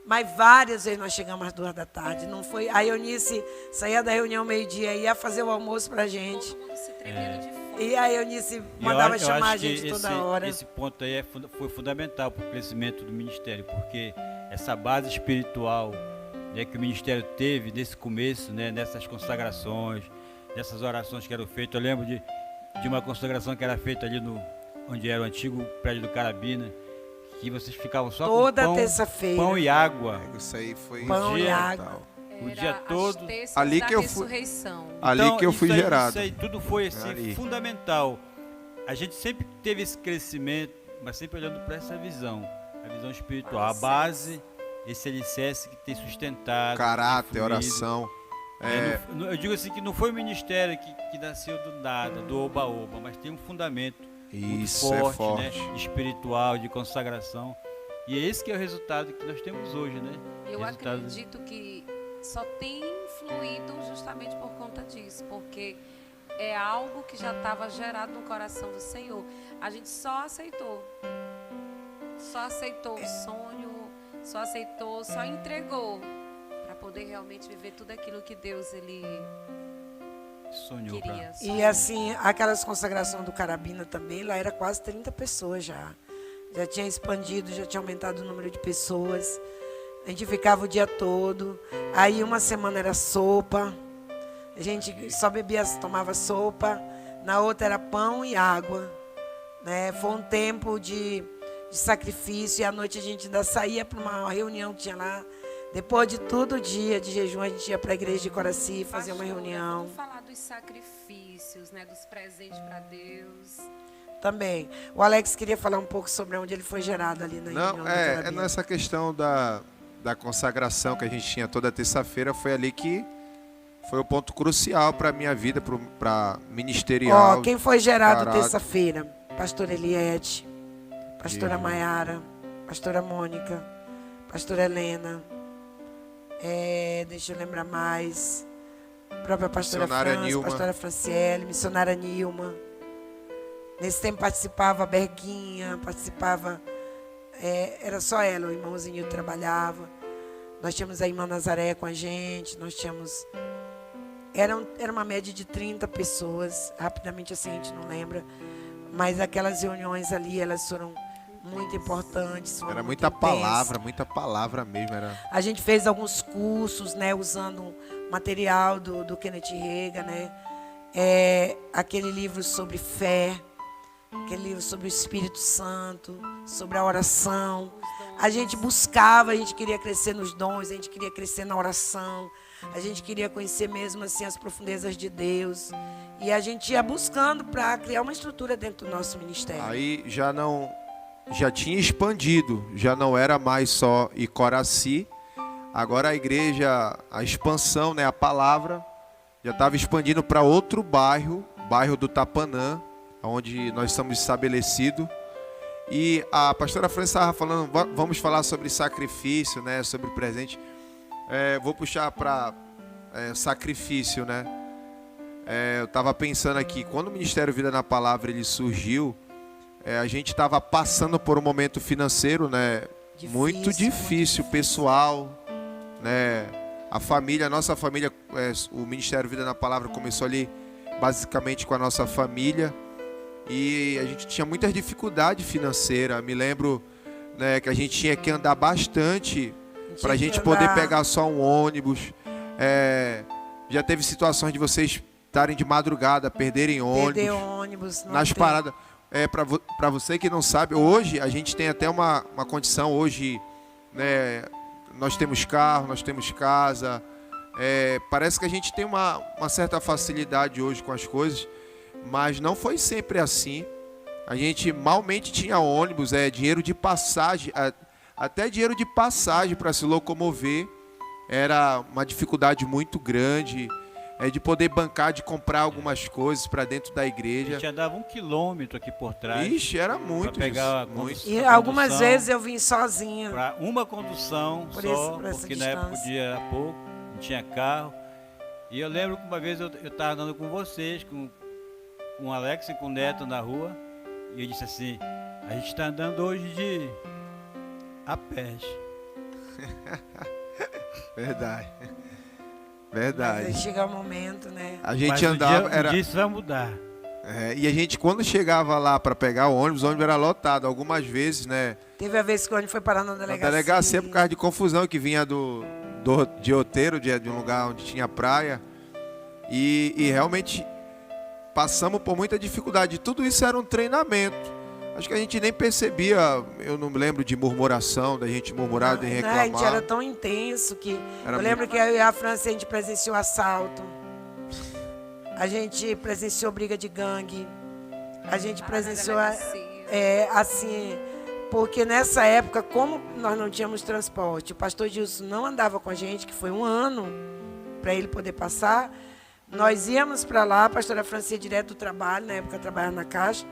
Mas várias vezes nós chegamos às 2 da tarde. Não foi. A Eunice saía da reunião meio-dia e ia fazer o almoço para a gente. Todo mundo se tremendo de fome. E a Eunice mandava chamar a gente toda hora. Esse ponto aí foi fundamental para o crescimento do ministério, porque essa base espiritual, né, que o ministério teve nesse começo, né, nessas consagrações, nessas orações que eram feitas. Eu lembro de uma consagração que era feita ali onde era o antigo prédio do Carabina, que vocês ficavam só toda com terça-feira, pão e água. Isso aí foi pão e água. O dia todo. Ali que eu fui. Ali que eu fui gerado. Isso aí tudo foi assim, fundamental. A gente sempre teve esse crescimento, mas sempre olhando para essa visão, a visão espiritual, a base, esse alicerce que tem sustentado. Caráter, oração. Eu digo assim que não foi o ministério que nasceu do nada, do oba-oba, mas tem um fundamento muito forte, né? Espiritual, de consagração. E é esse que é o resultado que nós temos hoje, né? Eu acredito que só tem fluído justamente por conta disso, porque é algo que já estava gerado no coração do Senhor. A gente só aceitou o sonho, só entregou para poder realmente viver tudo aquilo que Deus ele sonhou. E assim, aquelas consagrações do Carabina também, lá era quase 30 pessoas já. Já tinha expandido, já tinha aumentado o número de pessoas. A gente ficava o dia todo. Aí uma semana era sopa. A gente só bebia, tomava sopa. Na outra era pão e água. Né? Foi um tempo de sacrifício. E à noite a gente ainda saía para uma reunião que tinha lá. Depois de todo o dia de jejum, a gente ia para a igreja de Coraci fazer uma reunião. Vamos falar dos sacrifícios, né? Dos presentes para Deus. Também. O Alex queria falar um pouco sobre onde ele foi gerado ali na Não, reunião da é Terabia. nessa questão da consagração que a gente tinha toda terça-feira, foi ali que foi o ponto crucial para a minha vida, para ministerial. Ó, quem foi gerado caráter. terça-feira? Pastora Eliette, pastora Isso. Maiara, pastora Mônica, pastora Helena, deixa eu lembrar mais, a própria pastora Missionária França, Nilma. pastora Franciele, missionária Nilma. Nesse tempo participava a Berguinha, participava, era só ela, o irmãozinho trabalhava. Nós tínhamos a irmã Nazaré com a gente, nós tínhamos... Era uma média de 30 pessoas, rapidamente assim a gente não lembra, mas aquelas reuniões ali, elas foram muito importantes. Foram Era muito muita palavra mesmo. Era... A gente fez alguns cursos, né, usando material do Kenneth Reagan, né, aquele livro sobre fé, aquele livro sobre o Espírito Santo, sobre a oração. A gente buscava, a gente queria crescer nos dons, a gente queria crescer na oração, a gente queria conhecer mesmo assim as profundezas de Deus. E a gente ia buscando para criar uma estrutura dentro do nosso ministério. Aí já tinha expandido, já não era mais só Icoraci. Agora a igreja, a expansão, né, a palavra, já estava expandindo para outro bairro do Tapanã, onde nós estamos estabelecidos. E a pastora França estava falando, vamos falar sobre sacrifício, né, sobre presente. Vou puxar para sacrifício, né? Eu estava pensando aqui, quando o Ministério Vida na Palavra ele surgiu, a gente estava passando por um momento financeiro, né, muito difícil, pessoal, né? A nossa família, o Ministério Vida na Palavra começou ali basicamente com a nossa família. E a gente tinha muita dificuldade financeira. Me lembro, né, que a gente tinha que andar bastante para a gente poder pegar só um ônibus. Já teve situações de vocês estarem de madrugada, perderem ônibus nas paradas. Para você que não sabe, hoje a gente tem até uma condição. Hoje, né, nós temos carro, nós temos casa. Parece que a gente tem uma certa facilidade hoje com as coisas. Mas não foi sempre assim. A gente malmente tinha ônibus, dinheiro de passagem, até dinheiro de passagem para se locomover. Era uma dificuldade muito grande de poder bancar, de comprar algumas coisas para dentro da A igreja. gente andava 1 quilômetro aqui por trás. Ixi, era muito. Pra pegar muito. E algumas vezes eu vim sozinha. Para uma condução Por só, essa porque na época o distância. dia era pouco, não tinha carro. E eu lembro que uma vez eu estava andando com vocês, com o Alex e com o Neto na rua, e eu disse assim, a gente está andando hoje a pé. Verdade. Mas aí Verdade. chega o momento, né? A gente Mas andava. um dia isso vai mudar. E a gente, quando chegava lá para pegar o ônibus era lotado. Algumas vezes, né? Teve a vez que o ônibus foi parar na Na delegacia. delegacia por causa de confusão que vinha de Outeiro, de um lugar onde tinha praia. E realmente passamos por muita dificuldade. Tudo isso era um treinamento. Acho que a gente nem percebia, eu não me lembro de murmuração, da gente murmurar, de Não, reclamar. a gente era tão intenso que... Era eu lembro que eu e a França, a gente presenciou assalto. A gente presenciou briga de gangue. A gente presenciou... assim... Porque nessa época, como nós não tínhamos transporte, o pastor Gilson não andava com a gente, que foi 1 ano para ele poder passar. Nós íamos para lá, a pastora França ia direto do trabalho, na época eu trabalhava na Caixa,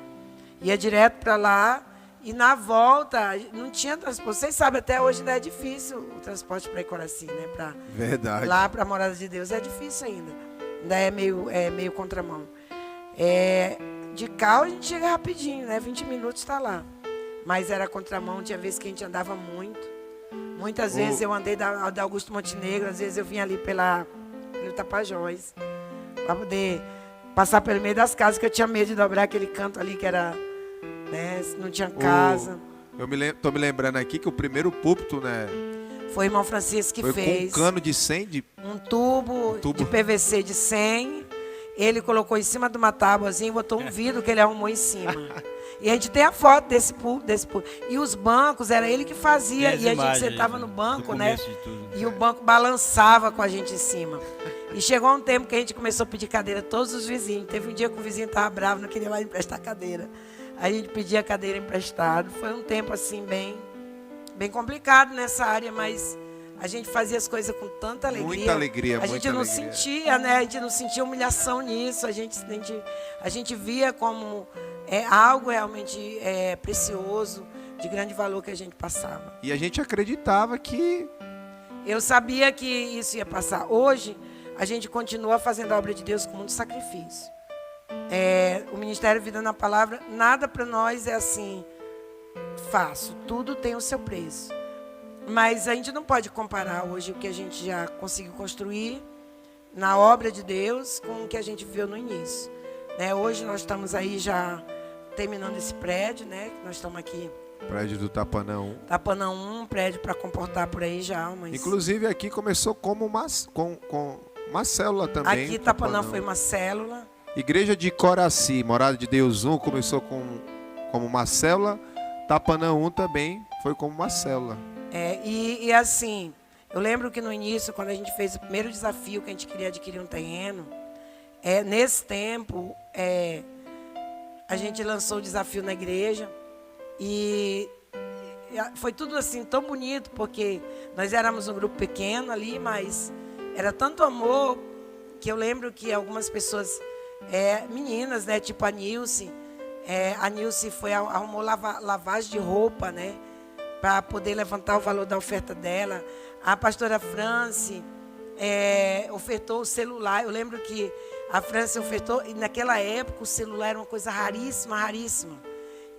ia direto para lá e na volta não tinha transporte. Vocês sabem, até hoje ainda é difícil o transporte para Icoraci, né? Verdade. Lá para a Morada de Deus é difícil ainda. Ainda é meio contramão. De carro a gente chega rapidinho, né? 20 minutos está lá. Mas era contramão, tinha vezes que a gente andava muito. Muitas vezes eu andei da Augusto Montenegro, às vezes eu vinha ali pelo Tapajós, para poder passar pelo meio das casas, que eu tinha medo de dobrar aquele canto ali que era, né, não tinha casa. Tô me lembrando aqui que o primeiro púlpito, né? Foi o irmão Francisco que foi fez. Com um cano de 100 um tubo de PVC de 100. Ele colocou em cima de uma tábuazinha e botou um vidro que ele arrumou em cima. E a gente tem a foto desse púlpito. E os bancos, era ele que fazia. E a gente sentava no banco, né? E o banco balançava com a gente em cima. E chegou um tempo que a gente começou a pedir cadeira a todos os vizinhos. Teve um dia que o vizinho estava bravo, não queria mais emprestar cadeira. a gente pedia cadeira emprestada. Foi um tempo assim bem complicado nessa área, mas a gente fazia as coisas com tanta alegria. Muita alegria, A gente não alegria. sentia, né? A gente não sentia humilhação nisso. A gente via como algo realmente precioso, de grande valor que a gente passava. E a gente acreditava que Eu sabia que isso ia passar. Hoje, a gente continua fazendo a obra de Deus com muito sacrifício. O Ministério Vida na Palavra, nada para nós é assim fácil. Tudo tem o seu preço. Mas a gente não pode comparar hoje o que a gente já conseguiu construir na obra de Deus com o que a gente viu no início. Né? Hoje nós estamos aí já terminando esse prédio, né? Nós estamos aqui. prédio do Tapanã 1. Tapanã 1, prédio para comportar por aí já. Mas Inclusive aqui começou como com uma célula também. aqui Tapanã foi uma célula. Igreja de Coraci, Morada de Deus 1, começou como uma célula. Tapanã 1 também foi como uma célula. E assim, eu lembro que no início, quando a gente fez o primeiro desafio, que a gente queria adquirir um terreno, nesse tempo, a gente lançou o desafio na igreja e foi tudo assim tão bonito, porque nós éramos um grupo pequeno ali, mas era tanto amor que eu lembro que algumas pessoas, meninas, né, tipo a Nilce arrumou lavagem de roupa, né, para poder levantar o valor da oferta dela. A pastora Franci ofertou o celular. Eu lembro que a Franci ofertou, e naquela época o celular era uma coisa raríssima, raríssima.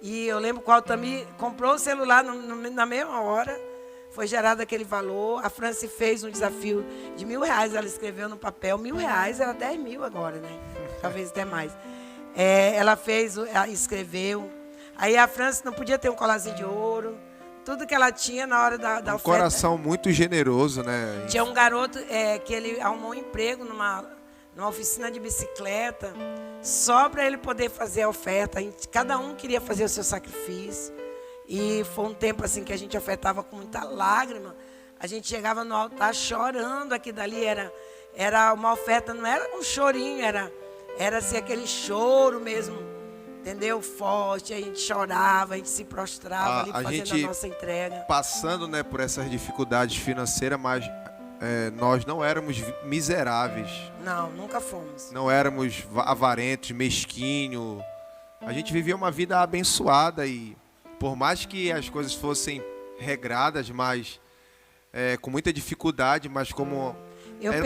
E eu lembro que o Altamir comprou o celular na mesma hora, foi gerado aquele valor. A Franci fez um desafio de R$1.000, ela escreveu no papel. R$1.000 era 10 mil agora, né? Talvez até mais. Ela escreveu. Aí a Franci não podia ter um colarzinho de ouro. Tudo que ela tinha na hora da oferta. Coração muito generoso, né? Tinha um garoto que ele arrumou um emprego numa oficina de bicicleta, só para ele poder fazer a oferta. Cada um queria fazer o seu sacrifício. E foi um tempo assim que a gente ofertava com muita lágrima. A gente chegava no altar chorando. Aqui dali era uma oferta, não era um chorinho, era assim, aquele choro mesmo, entendeu? Forte. A gente chorava, a gente se prostrava ali fazendo a nossa entrega. Passando, né, por essas dificuldades financeiras, mas nós não éramos miseráveis. Não, nunca fomos. Não éramos avarentos, mesquinhos. A gente vivia uma vida abençoada e por mais que as coisas fossem regradas, mas com muita dificuldade, mas como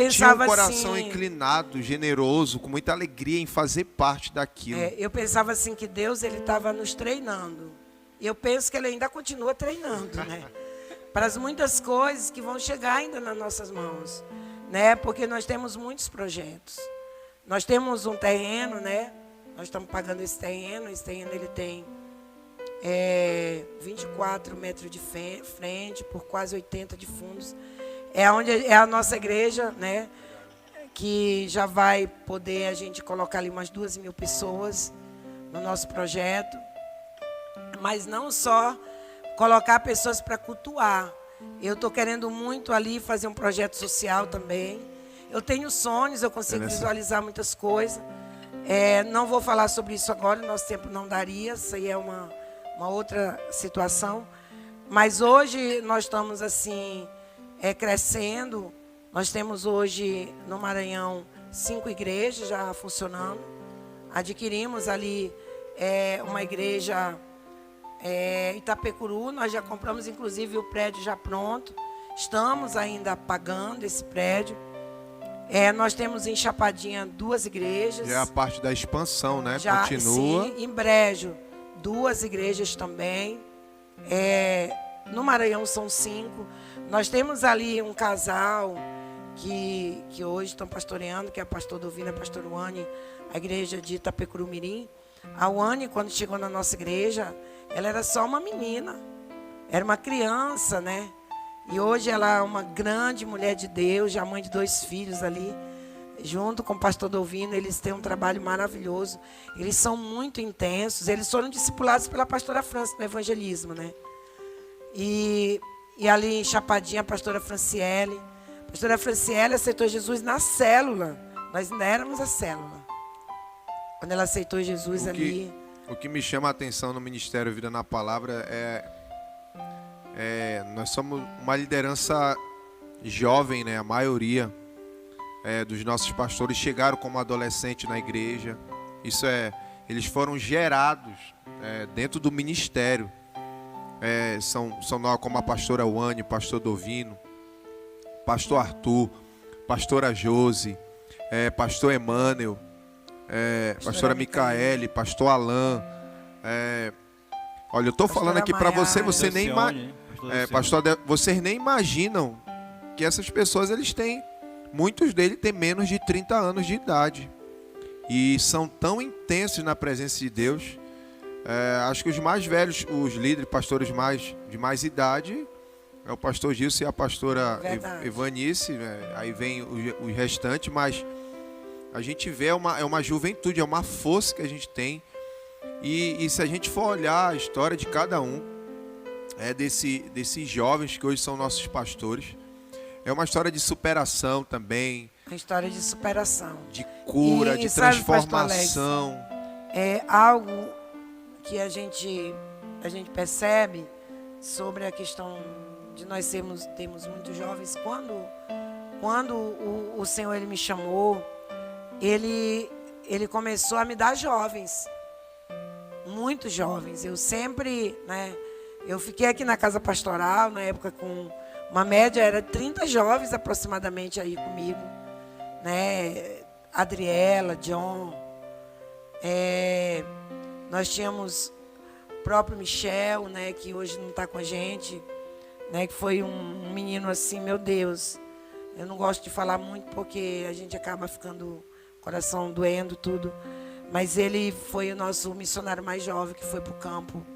tinha um coração assim, inclinado, generoso, com muita alegria em fazer parte daquilo. Eu pensava assim que Deus estava nos treinando. E eu penso que Ele ainda continua treinando, né? Para as muitas coisas que vão chegar ainda nas nossas mãos, né? Porque nós temos muitos projetos. Nós temos um terreno, né? Nós estamos pagando esse terreno. Esse terreno ele tem 24 metros de frente por quase 80 de fundos. Onde é a nossa igreja, né? Que já vai poder a gente colocar ali umas 2.000 pessoas no nosso projeto. Mas não só colocar pessoas para cultuar. Eu estou querendo muito ali fazer um projeto social também. Eu tenho sonhos, eu consigo visualizar muitas coisas. Não vou falar sobre isso agora, nosso tempo não daria. Isso aí é uma outra situação. Mas hoje nós estamos assim crescendo. Nós temos hoje no Maranhão 5 igrejas já funcionando. Adquirimos ali uma igreja Itapecuru, nós já compramos inclusive o prédio já pronto. Estamos ainda pagando esse prédio. Nós temos em Chapadinha 2 igrejas. Já é a parte da expansão, né? Já, continua. Sim, em Brejo 2 igrejas também. No Maranhão são 5. Nós temos ali um casal que hoje estão pastoreando, que é a pastor Dovina e a pastor Wani, a igreja de Itapecuru Mirim. A Wani, quando chegou na nossa igreja, ela era só uma menina, era uma criança, né? E hoje ela é uma grande mulher de Deus, já mãe de 2 filhos ali, junto com o pastor Dovino. Eles têm um trabalho maravilhoso, eles são muito intensos, eles foram discipulados pela pastora Franci no evangelismo, né? E ali em Chapadinha, a pastora Franciele. A pastora Franciele aceitou Jesus na célula. Nós ainda éramos a célula. Quando ela aceitou Jesus ali. O que me chama a atenção no Ministério Vida na Palavra nós somos uma liderança jovem, né? A maioria dos nossos pastores chegaram como adolescente na igreja. Eles foram gerados dentro do ministério. São nós como a pastora Wani, pastor Dovino, pastor Arthur, pastora Josi, pastor Emmanuel, pastora Micaele, pastor Alain. Olha, eu estou falando aqui para você nem vocês nem imaginam que essas pessoas, muitos deles têm menos de 30 anos de idade e são tão intensos na presença de Deus. Acho que os mais velhos, os líderes, pastores de mais idade, é o pastor Gilson e a pastora Evanice, né? Aí vem o restante, mas a gente vê uma juventude, é uma força que a gente tem. E se a gente for olhar a história de cada um desses jovens que hoje são nossos pastores, é uma história de superação também. Uma história de superação. De cura, de transformação. É algo que a gente percebe sobre a questão de nós termos muitos jovens. Quando o Senhor ele me chamou, ele começou a me dar jovens. Muitos jovens. Eu sempre, eu fiquei aqui na casa pastoral, na época com uma média, era 30 jovens aproximadamente aí comigo, né? Adriela, John, nós tínhamos o próprio Michel, né? Que hoje não está com a gente, né? Que foi um menino assim, meu Deus, eu não gosto de falar muito porque a gente acaba ficando coração doendo, tudo. Mas ele foi o nosso missionário mais jovem que foi para o campo.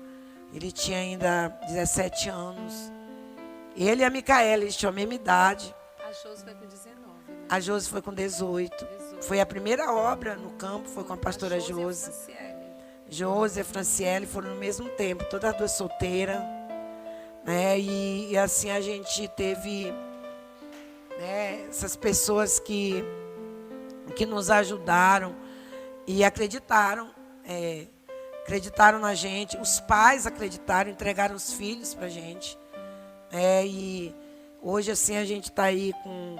Ele tinha ainda 17 anos. Ele e a Micaela, eles tinham a mesma idade. A Josi foi com 19, né? A Josi foi com 18. Foi a primeira obra no campo, foi com a pastora Josi. Josi e a Franciele foram no mesmo tempo, todas as duas solteiras. Né? E assim a gente teve, né, essas pessoas que nos ajudaram e acreditaram na gente. Os pais acreditaram, entregaram os filhos para a gente. E hoje assim a gente está aí com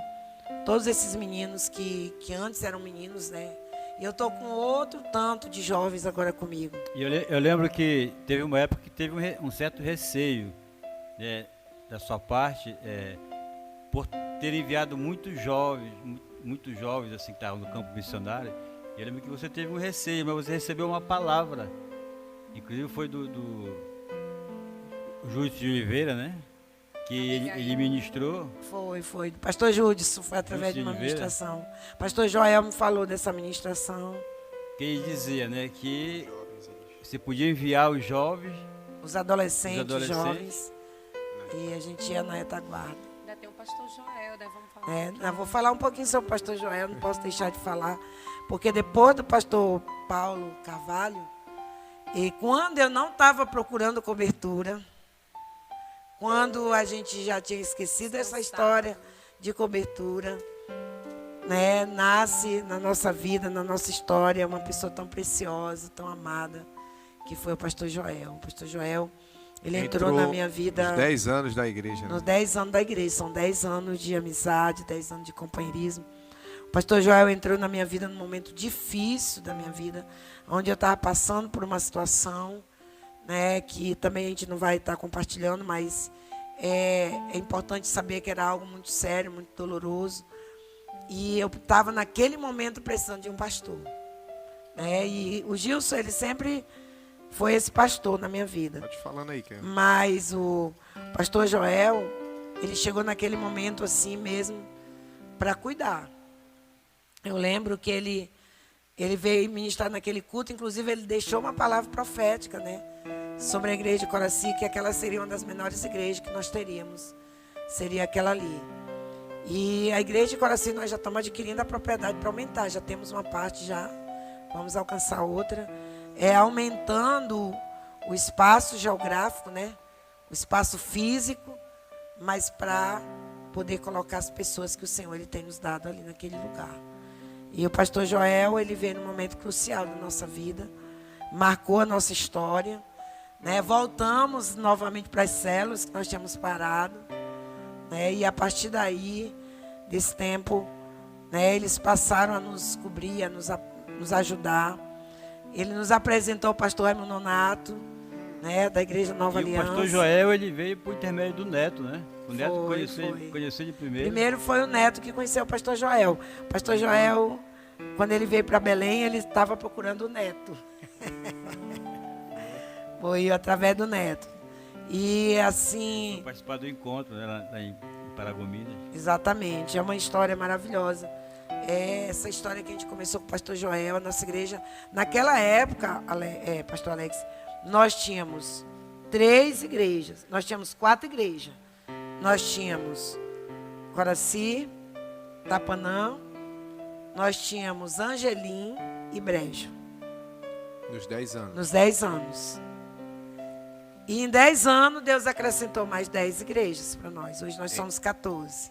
todos esses meninos que antes eram meninos, né? E eu estou com outro tanto de jovens agora comigo. E eu lembro que teve uma época que teve um certo receio, né, da sua parte, por ter enviado muitos jovens assim que estavam no campo missionário. Eu lembro que você teve um receio, mas você recebeu uma palavra. Inclusive foi do Júlio de Oliveira, né? Que ele ministrou. Foi. Pastor Júdice, foi através de uma ministração. Pastor Joel me falou dessa ministração. Que ele dizia, né? Que você podia enviar os jovens. Os adolescentes. Jovens. E a gente ia na retaguarda. Ainda tem o pastor Joel, né? Vamos falar. Eu vou falar um pouquinho sobre o pastor Joel, não posso deixar de falar. Porque depois do pastor Paulo Carvalho, e quando eu não estava procurando cobertura, quando a gente já tinha esquecido essa história de cobertura, né, nasce na nossa vida, na nossa história, uma pessoa tão preciosa, tão amada, que foi o pastor Joel. O pastor Joel, ele entrou na minha vida... Nos 10 anos da igreja. Nos 10 anos da igreja. São 10 anos de amizade, 10 anos de companheirismo. O pastor Joel entrou na minha vida num momento difícil da minha vida, onde eu estava passando por uma situação, né, que também a gente não vai estar compartilhando, mas é importante saber que era algo muito sério, muito doloroso. E eu estava naquele momento precisando de um pastor. Né, e o Gilson, ele sempre foi esse pastor na minha vida. Pode falando aí, Ken. Mas o pastor Joel, ele chegou naquele momento assim mesmo para cuidar. Eu lembro que ele veio ministrar naquele culto, inclusive ele deixou uma palavra profética, né, sobre a igreja de Coraci, que aquela seria uma das menores igrejas que nós teríamos. Seria aquela ali. E a igreja de Coraci nós já estamos adquirindo a propriedade para aumentar, já temos uma parte já, vamos alcançar outra. Aumentando o espaço geográfico, né, o espaço físico, mas para poder colocar as pessoas que o Senhor ele tem nos dado ali naquele lugar. E o pastor Joel, ele veio num momento crucial da nossa vida, marcou a nossa história, né? Voltamos novamente para as células que nós tínhamos parado, né? E a partir daí, desse tempo, né, eles passaram a nos cobrir, a nos ajudar. Ele nos apresentou o pastor Raimundo Nonato, né, da Igreja Nova E Aliança. o pastor Joel, ele veio por intermédio do Neto, né? O Neto Foi. conheceu de primeiro. Primeiro foi o Neto que conheceu o pastor Joel. O pastor Joel, quando ele veio para Belém, ele estava procurando o Neto. Foi através do Neto. E assim... Foi participar do encontro, né, lá em Paragominas. Exatamente, é uma história maravilhosa. É essa história que a gente começou com o pastor Joel, a nossa igreja. Naquela época, pastor Alex, nós tínhamos 3 igrejas. Nós tínhamos 4 igrejas. Nós tínhamos Coraci, Tapanã, nós tínhamos Angelim e Brejo. Nos 10 anos. Nos 10 anos. E em 10 anos, Deus acrescentou mais 10 igrejas para nós. Hoje nós somos 14.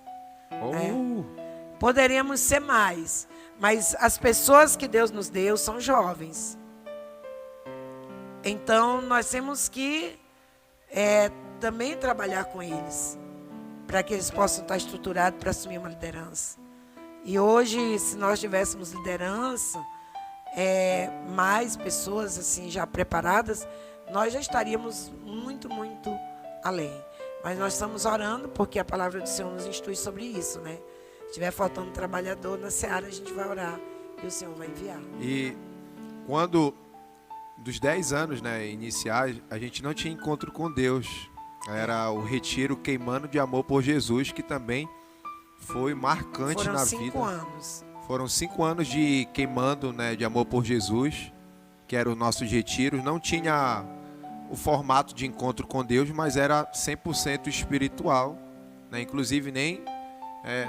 Poderíamos ser mais, mas as pessoas que Deus nos deu são jovens. Então, nós temos que também trabalhar com eles, para que eles possam estar estruturados para assumir uma liderança. E hoje, se nós tivéssemos liderança, mais pessoas assim já preparadas, nós já estaríamos muito, muito além. Mas nós estamos orando, porque a palavra do Senhor nos instrui sobre isso, né? Se estiver faltando trabalhador na seara, a gente vai orar e o Senhor vai enviar. E quando, dos 10 anos, né, iniciais, a gente não tinha encontro com Deus. Era o retiro Queimando de Amor por Jesus, que também foi marcante na vida. Foram 5 anos. Foram 5 anos de Queimando, né, de Amor por Jesus, que eram os nossos retiros. Não tinha o formato de encontro com Deus, mas era 100% espiritual, né? Inclusive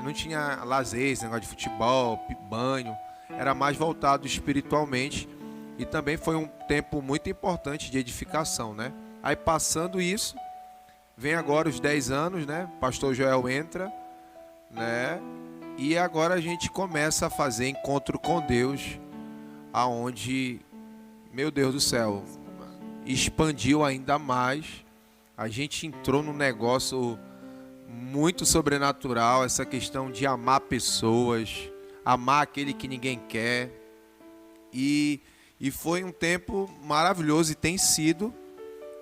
não tinha lazer, esse negócio de futebol, banho. Era mais voltado espiritualmente. E também foi um tempo muito importante de edificação, né? Aí passando isso, vem agora os 10 anos, né? Pastor Joel entra, né? E agora a gente começa a fazer encontro com Deus, aonde, meu Deus do céu, expandiu ainda mais. A gente entrou num negócio muito sobrenatural, essa questão de amar pessoas, amar aquele que ninguém quer. E foi um tempo maravilhoso e tem sido,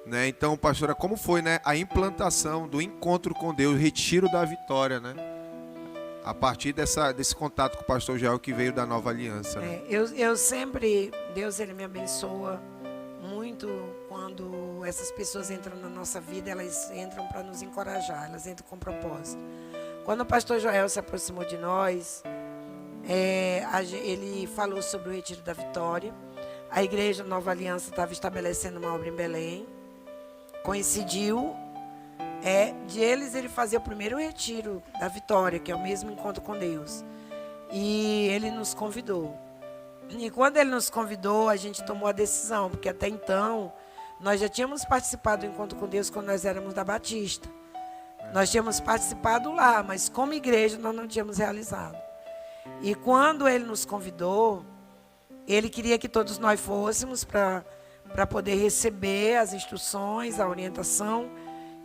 né? Então, pastora, como foi, né, a implantação do encontro com Deus, o retiro da vitória, né? A partir desse contato com o pastor Joel, que veio da Nova Aliança, né? Eu sempre, Deus ele me abençoa muito quando essas pessoas entram na nossa vida, elas entram para nos encorajar, elas entram com propósito. Quando o pastor Joel se aproximou de nós, ele falou sobre o retiro da vitória. A igreja Nova Aliança estava estabelecendo uma obra em Belém. Coincidiu de ele fazer o primeiro retiro da vitória, que é o mesmo encontro com Deus. E ele nos convidou. E quando ele nos convidou, a gente tomou a decisão, porque até então nós já tínhamos participado do encontro com Deus quando nós éramos da Batista. Nós tínhamos participado lá, mas como igreja nós não tínhamos realizado. E quando ele nos convidou, ele queria que todos nós fôssemos para poder receber as instruções, a orientação,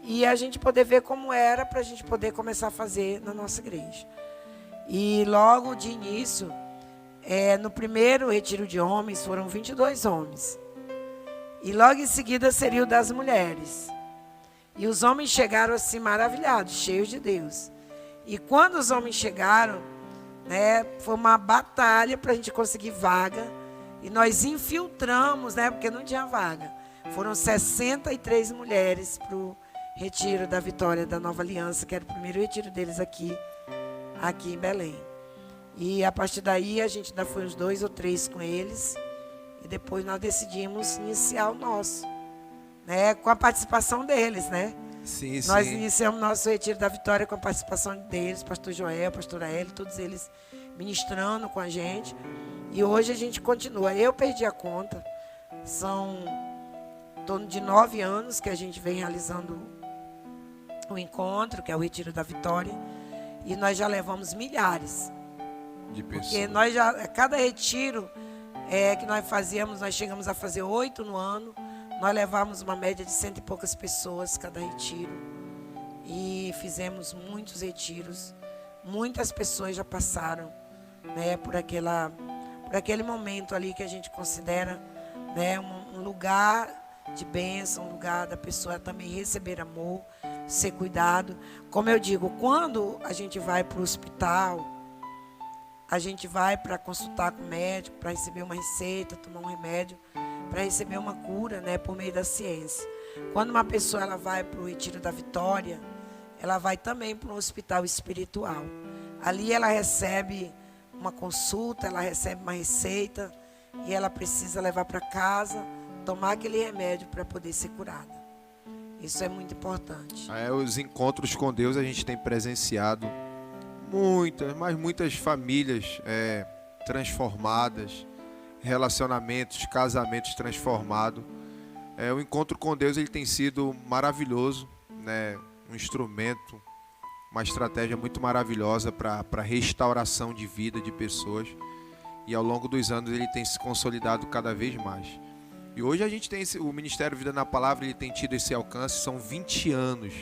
e a gente poder ver como era, para a gente poder começar a fazer na nossa igreja. E logo de início, no primeiro retiro de homens, foram 22 homens. E logo em seguida seria o das mulheres. E os homens chegaram assim maravilhados, cheios de Deus. E quando os homens chegaram, né, foi uma batalha para a gente conseguir vaga. E nós infiltramos, né, porque não tinha vaga. Foram 63 mulheres para o retiro da vitória da Nova Aliança, que era o primeiro retiro deles aqui em Belém. E a partir daí a gente ainda foi uns 2 ou 3 com eles. E depois nós decidimos iniciar o nosso, né, com a participação deles, né? Sim, Nós sim. iniciamos nosso retiro da vitória com a participação deles, pastor Joel, pastora Eli, todos eles ministrando com a gente. E hoje a gente continua. Eu perdi a conta. São em torno de 9 anos que a gente vem realizando o encontro, que é o retiro da vitória. E nós já levamos milhares. De pessoas. Porque cada retiro que nós fazíamos, nós chegamos a fazer 8 no ano. Nós levávamos uma média de 100 e poucas pessoas cada retiro. E fizemos muitos retiros. Muitas pessoas já passaram, né, por aquele momento ali que a gente considera, né, um lugar de bênção, um lugar da pessoa também receber amor, ser cuidado. Como eu digo, quando a gente vai para o hospital, a gente vai para consultar com o médico, para receber uma receita, tomar um remédio, para receber uma cura, né, por meio da ciência. Quando uma pessoa ela vai para o Retiro da Vitória, ela vai também para um hospital espiritual. Ali ela recebe uma consulta, ela recebe uma receita e ela precisa levar para casa, tomar aquele remédio para poder ser curada. Isso é muito importante. Os encontros com Deus a gente tem presenciado muitas famílias transformadas, relacionamentos, casamentos transformados. O encontro com Deus ele tem sido maravilhoso, né? Um instrumento, uma estratégia muito maravilhosa para restauração de vida de pessoas. E ao longo dos anos ele tem se consolidado cada vez mais. E hoje a gente tem o Ministério Vida na Palavra, ele tem tido esse alcance, são 20 anos.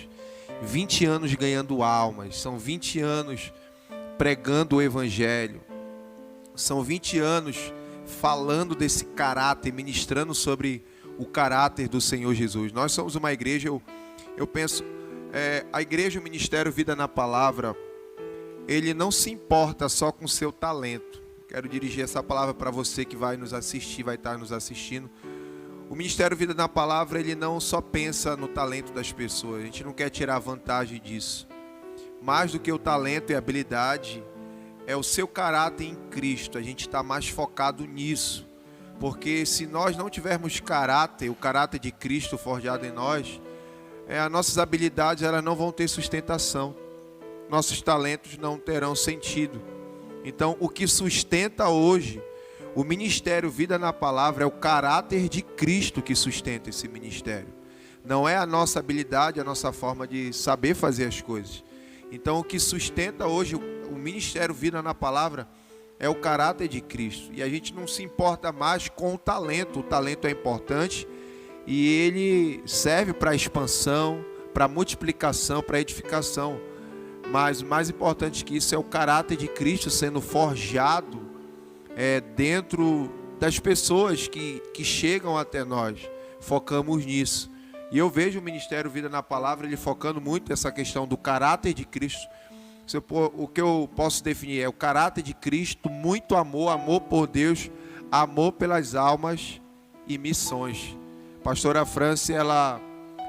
20 anos ganhando almas, são 20 anos pregando o Evangelho. São 20 anos falando desse caráter, ministrando sobre o caráter do Senhor Jesus. Nós somos uma igreja, eu penso, a igreja, o Ministério Vida na Palavra, ele não se importa só com o seu talento. Quero dirigir essa palavra para você que vai nos assistir, vai estar nos assistindo. O Ministério Vida na Palavra, ele não só pensa no talento das pessoas, a gente não quer tirar vantagem disso. Mais do que o talento e a habilidade, é o seu caráter em Cristo, a gente está mais focado nisso. Porque se nós não tivermos caráter, o caráter de Cristo forjado em nós, as nossas habilidades elas não vão ter sustentação, nossos talentos não terão sentido. Então, o que sustenta hoje o Ministério Vida na Palavra é o caráter de Cristo que sustenta esse ministério. Não é a nossa habilidade, a nossa forma de saber fazer as coisas. Então, o que sustenta hoje o Ministério Vida na Palavra é o caráter de Cristo. E a gente não se importa mais com o talento. O talento é importante e ele serve para expansão, para multiplicação, para edificação. Mas mais importante que isso é o caráter de Cristo sendo forjado dentro das pessoas que chegam até nós. Focamos nisso. E eu vejo o Ministério Vida na Palavra, ele focando muito nessa questão do caráter de Cristo. O que eu posso definir é o caráter de Cristo, muito amor, amor por Deus, amor pelas almas e missões. Pastora Franci, ela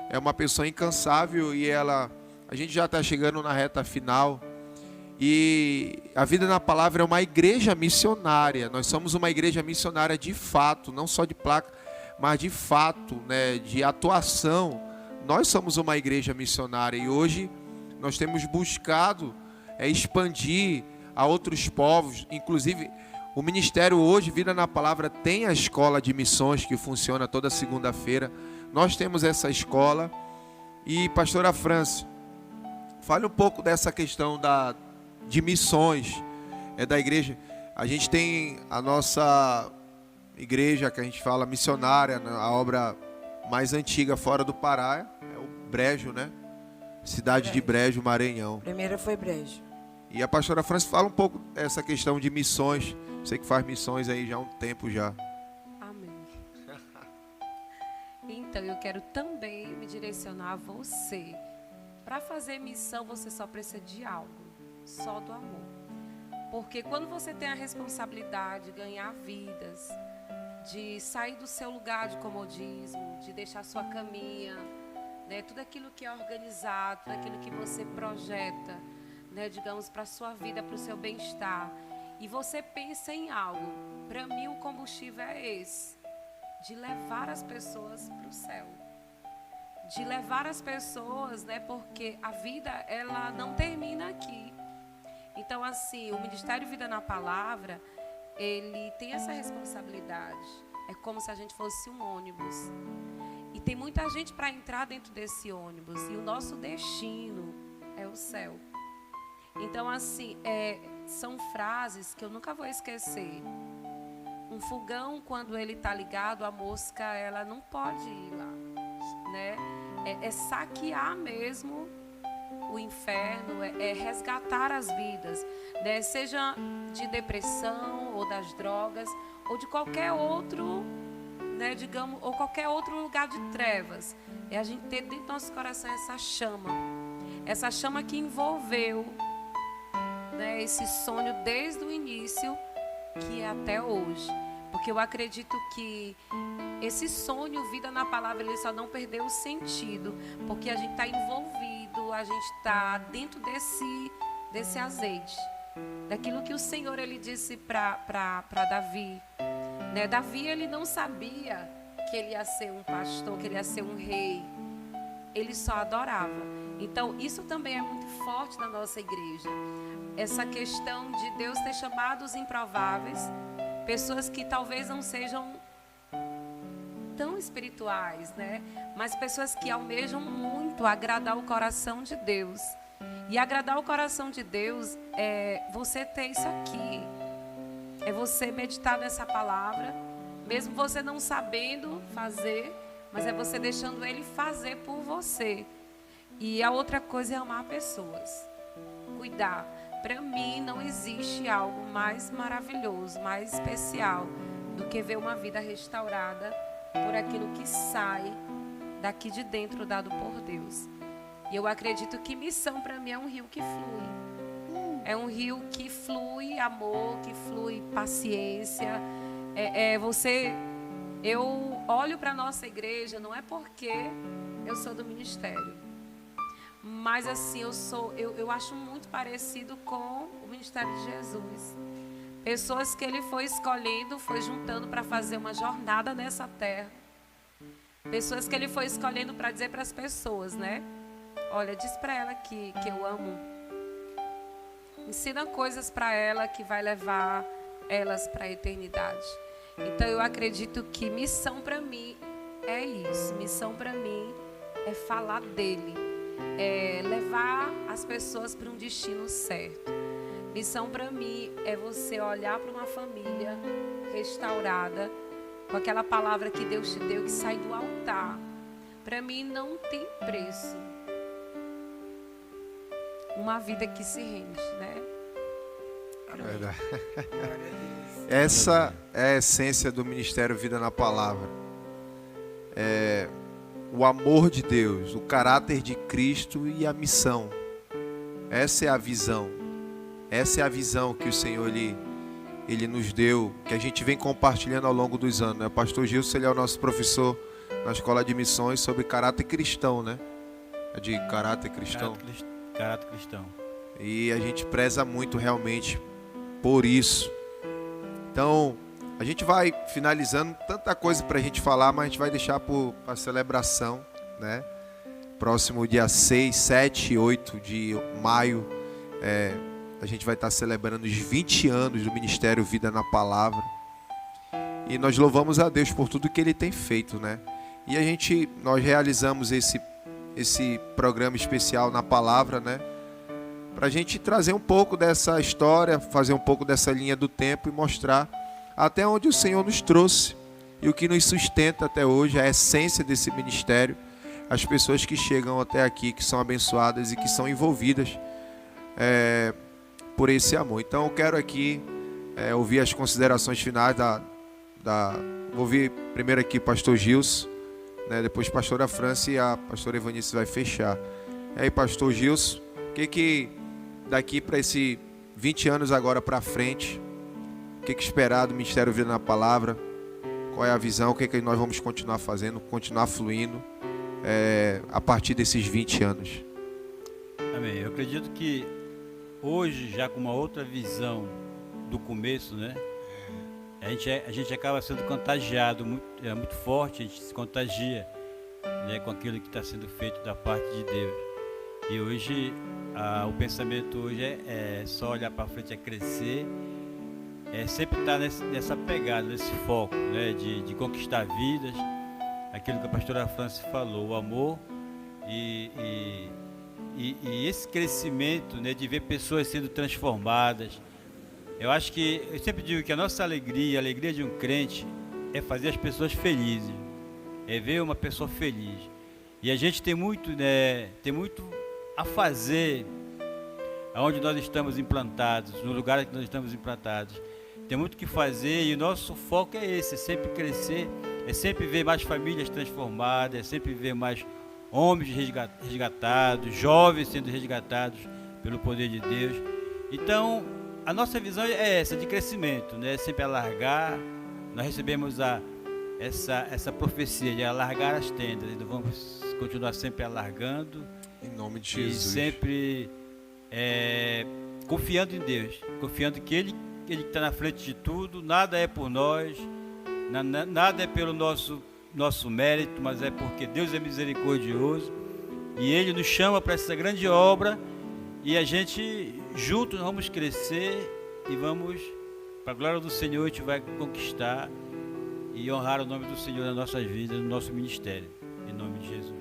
é uma pessoa incansável e a gente já está chegando na reta final. E a Vida na Palavra é uma igreja missionária. Nós somos uma igreja missionária de fato, não só de placa, mas de fato, né, de atuação. Nós somos uma igreja missionária e hoje nós temos buscado expandir a outros povos. Inclusive, o ministério hoje, Vida na Palavra, tem a escola de missões que funciona toda segunda-feira. Nós temos essa escola. E, pastora Franci, fale um pouco dessa questão de missões da igreja. A gente tem a nossa igreja, que a gente fala missionária, a obra mais antiga fora do Pará é o Brejo, né? Cidade de Brejo, Maranhão. Primeira foi Brejo. E a pastora Franci fala um pouco dessa questão de missões. Você que faz missões aí já há um tempo já. Amém. Então, eu quero também me direcionar a você. Para fazer missão, você só precisa de algo, só do amor. Porque quando você tem a responsabilidade de ganhar vidas, de sair do seu lugar de comodismo, de deixar sua caminha, né, tudo aquilo que é organizado, tudo aquilo que você projeta, né, digamos, para a sua vida, para o seu bem-estar, e você pensa em algo, para mim o combustível é esse, de levar as pessoas para o céu. De levar as pessoas, né, porque a vida, ela não termina aqui. Então, assim, o Ministério Vida na Palavra, ele tem essa responsabilidade. É como se a gente fosse um ônibus. E tem muita gente para entrar dentro desse ônibus. E o nosso destino é o céu. Então, assim, são frases que eu nunca vou esquecer. um fogão, quando ele está ligado, a mosca ela não pode ir lá, né? É saquear mesmo o inferno, é resgatar as vidas, né? Seja de depressão ou das drogas ou de qualquer outro, né, digamos, ou qualquer outro lugar de trevas. É a gente ter dentro do nosso coração essa chama que envolveu, né, esse sonho desde o início, que é até hoje. Porque eu acredito que esse sonho, Vida na Palavra, ele só não perdeu o sentido, porque a gente está envolvido, a gente está dentro desse azeite, daquilo que o Senhor ele disse para Davi, né? Davi, ele não sabia que ele ia ser um pastor, que ele ia ser um rei, ele só adorava. Então isso também é muito forte na nossa igreja, essa questão de Deus ter chamado os improváveis, pessoas que talvez não sejam tão espirituais, né? Mas pessoas que almejam muito agradar o coração de Deus. E agradar o coração de Deus é você ter isso aqui, é você meditar nessa palavra, mesmo você não sabendo fazer, mas é você deixando Ele fazer por você. E a outra coisa é amar pessoas, cuidar. Para mim não existe algo mais maravilhoso, mais especial do que ver uma vida restaurada por aquilo que sai daqui de dentro, dado por Deus. E eu acredito que missão para mim é um rio que flui. É um rio que flui amor, que flui paciência. Eu olho para a nossa igreja, não é porque eu sou do ministério, mas assim, eu acho muito parecido com o ministério de Jesus. Pessoas que ele foi escolhendo, foi juntando para fazer uma jornada nessa terra. Pessoas que ele foi escolhendo para dizer para as pessoas, né? Olha, diz para ela que eu amo. Ensina coisas para ela que vai levar elas para a eternidade. Então eu acredito que missão para mim é isso. Missão para mim é falar dele. É levar as pessoas para um destino certo. Missão para mim é você olhar para uma família restaurada, com aquela palavra que Deus te deu, que sai do altar. Para mim não tem preço uma vida que se rende, né? Verdade. Essa é a essência do Ministério Vida na Palavra. É o amor de Deus, o caráter de Cristo e a missão. Essa é a visão. Essa é a visão que o Senhor ele nos deu, que a gente vem compartilhando ao longo dos anos, né? O pastor Gilson, ele é o nosso professor na Escola de Missões sobre caráter cristão, né? É de caráter cristão. Caráter cristão. E a gente preza muito realmente por isso. Então, a gente vai finalizando, tanta coisa para a gente falar, mas a gente vai deixar para a celebração, né? Próximo dia 6, 7 e 8 de maio, a gente vai estar celebrando os 20 anos do Ministério Vida na Palavra. E nós louvamos a Deus por tudo que Ele tem feito, né? E nós realizamos esse programa especial na Palavra, né? Para a gente trazer um pouco dessa história, fazer um pouco dessa linha do tempo e mostrar até onde o Senhor nos trouxe e o que nos sustenta até hoje, a essência desse ministério, as pessoas que chegam até aqui, que são abençoadas e que são envolvidas por esse amor. Então eu quero aqui ouvir as considerações finais vou ouvir primeiro aqui o pastor Gilson, né, depois a pastora França e a pastora Evanice vai fechar. E aí, pastor Gilson, o que daqui para esse 20 anos agora para frente, o que esperar do Ministério Vida na Palavra? Qual é a visão? O que nós vamos continuar fazendo, continuar fluindo a partir desses 20 anos? Amém. Eu acredito que hoje, já com uma outra visão do começo, né? A gente acaba sendo contagiado, muito forte, a gente se contagia, né, com aquilo que está sendo feito da parte de Deus. E hoje, o pensamento hoje é só olhar para frente, é crescer, sempre estar nessa pegada, nesse foco, né, de conquistar vidas, aquilo que a pastora França falou, o amor e esse crescimento, né, de ver pessoas sendo transformadas, Eu acho que, eu sempre digo que a nossa alegria, a alegria de um crente, é fazer as pessoas felizes, é ver uma pessoa feliz. E a gente tem muito, né, a fazer onde nós estamos implantados, no lugar que nós estamos implantados. Tem muito o que fazer e o nosso foco é esse, é sempre crescer, é sempre ver mais famílias transformadas, é sempre ver mais homens resgatados, jovens sendo resgatados pelo poder de Deus. Então, a nossa visão é essa, de crescimento, né? Sempre alargar. Nós recebemos essa profecia de alargar as tendas, então vamos continuar sempre alargando. Em nome de E Jesus. sempre confiando em Deus, confiando que Ele está na frente de tudo, nada é por nós, nada é pelo nosso mérito, mas é porque Deus é misericordioso e Ele nos chama para essa grande obra e a gente juntos vamos crescer e vamos, para a glória do Senhor, a gente vai conquistar e honrar o nome do Senhor nas nossas vidas, no nosso ministério, em nome de Jesus.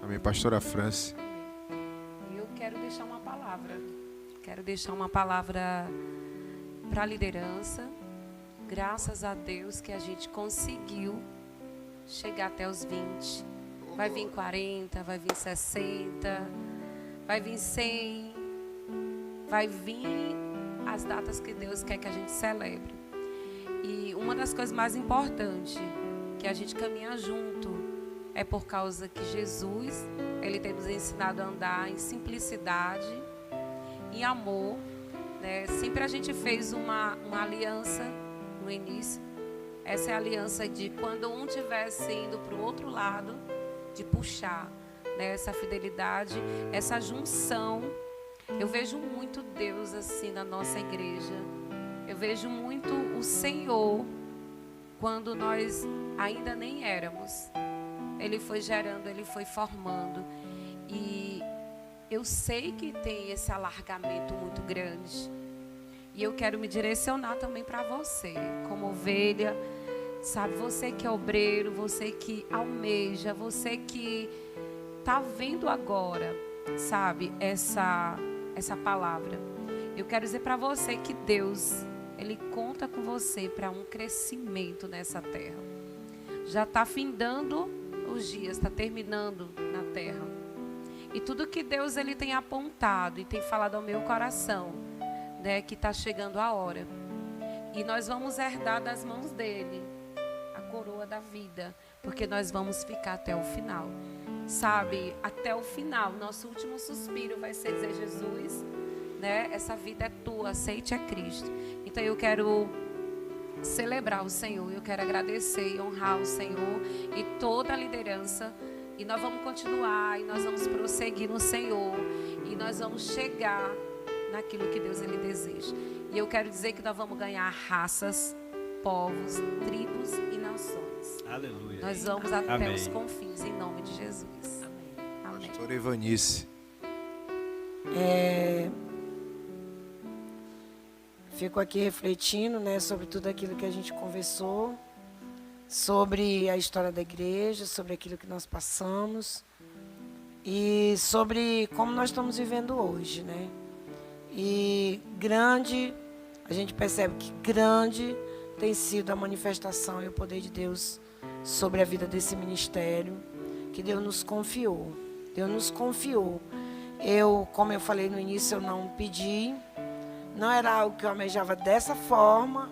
Amém. Pastora Franci. Eu quero deixar uma palavra. Quero deixar uma palavra para a liderança. Graças a Deus que a gente conseguiu chegar até os 20. Vai vir 40, vai vir 60, vai vir 100. Vai vir as datas que Deus quer que a gente celebre. E uma das coisas mais importantes que a gente caminha junto é por causa que Jesus, Ele tem nos ensinado a andar em simplicidade, em amor, né? Sempre a gente fez uma aliança no início. Essa é a aliança de quando um estivesse indo para o outro lado, de puxar, né? Essa fidelidade, essa junção. Eu vejo muito Deus assim na nossa igreja. Eu vejo muito o Senhor quando nós ainda nem éramos. Ele foi gerando, Ele foi formando. E eu sei que tem esse alargamento muito grande. E eu quero me direcionar também para você, como ovelha. Sabe, você que é obreiro, você que almeja, você que está vendo agora, sabe, essa palavra. Eu quero dizer para você que Deus, Ele conta com você para um crescimento nessa terra. Já está findando os dias, está terminando na terra. E tudo que Deus Ele tem apontado e tem falado ao meu coração, né, que está chegando a hora. E nós vamos herdar das mãos dEle a coroa da vida, porque nós vamos ficar até o final. Sabe, até o final, nosso último suspiro vai ser dizer: Jesus, né, essa vida é tua, aceite a Cristo. Então eu quero celebrar o Senhor, eu quero agradecer e honrar o Senhor e toda a liderança. E nós vamos continuar, e nós vamos prosseguir no Senhor, e nós vamos chegar naquilo que Deus Ele deseja. E eu quero dizer que nós vamos ganhar raças, povos, tribos e nações. Aleluia. Nós vamos até Amém. os confins, em nome de Jesus. Amém. Pastora Ivanice. Fico aqui refletindo, né, sobre tudo aquilo que a gente conversou, sobre a história da igreja, sobre aquilo que nós passamos e sobre como nós estamos vivendo hoje, né? E grande, a gente percebe que grande tem sido a manifestação e o poder de Deus sobre a vida desse ministério, que Deus nos confiou. Deus nos confiou. Como eu falei no início, eu não pedi, não era algo que eu almejava dessa forma.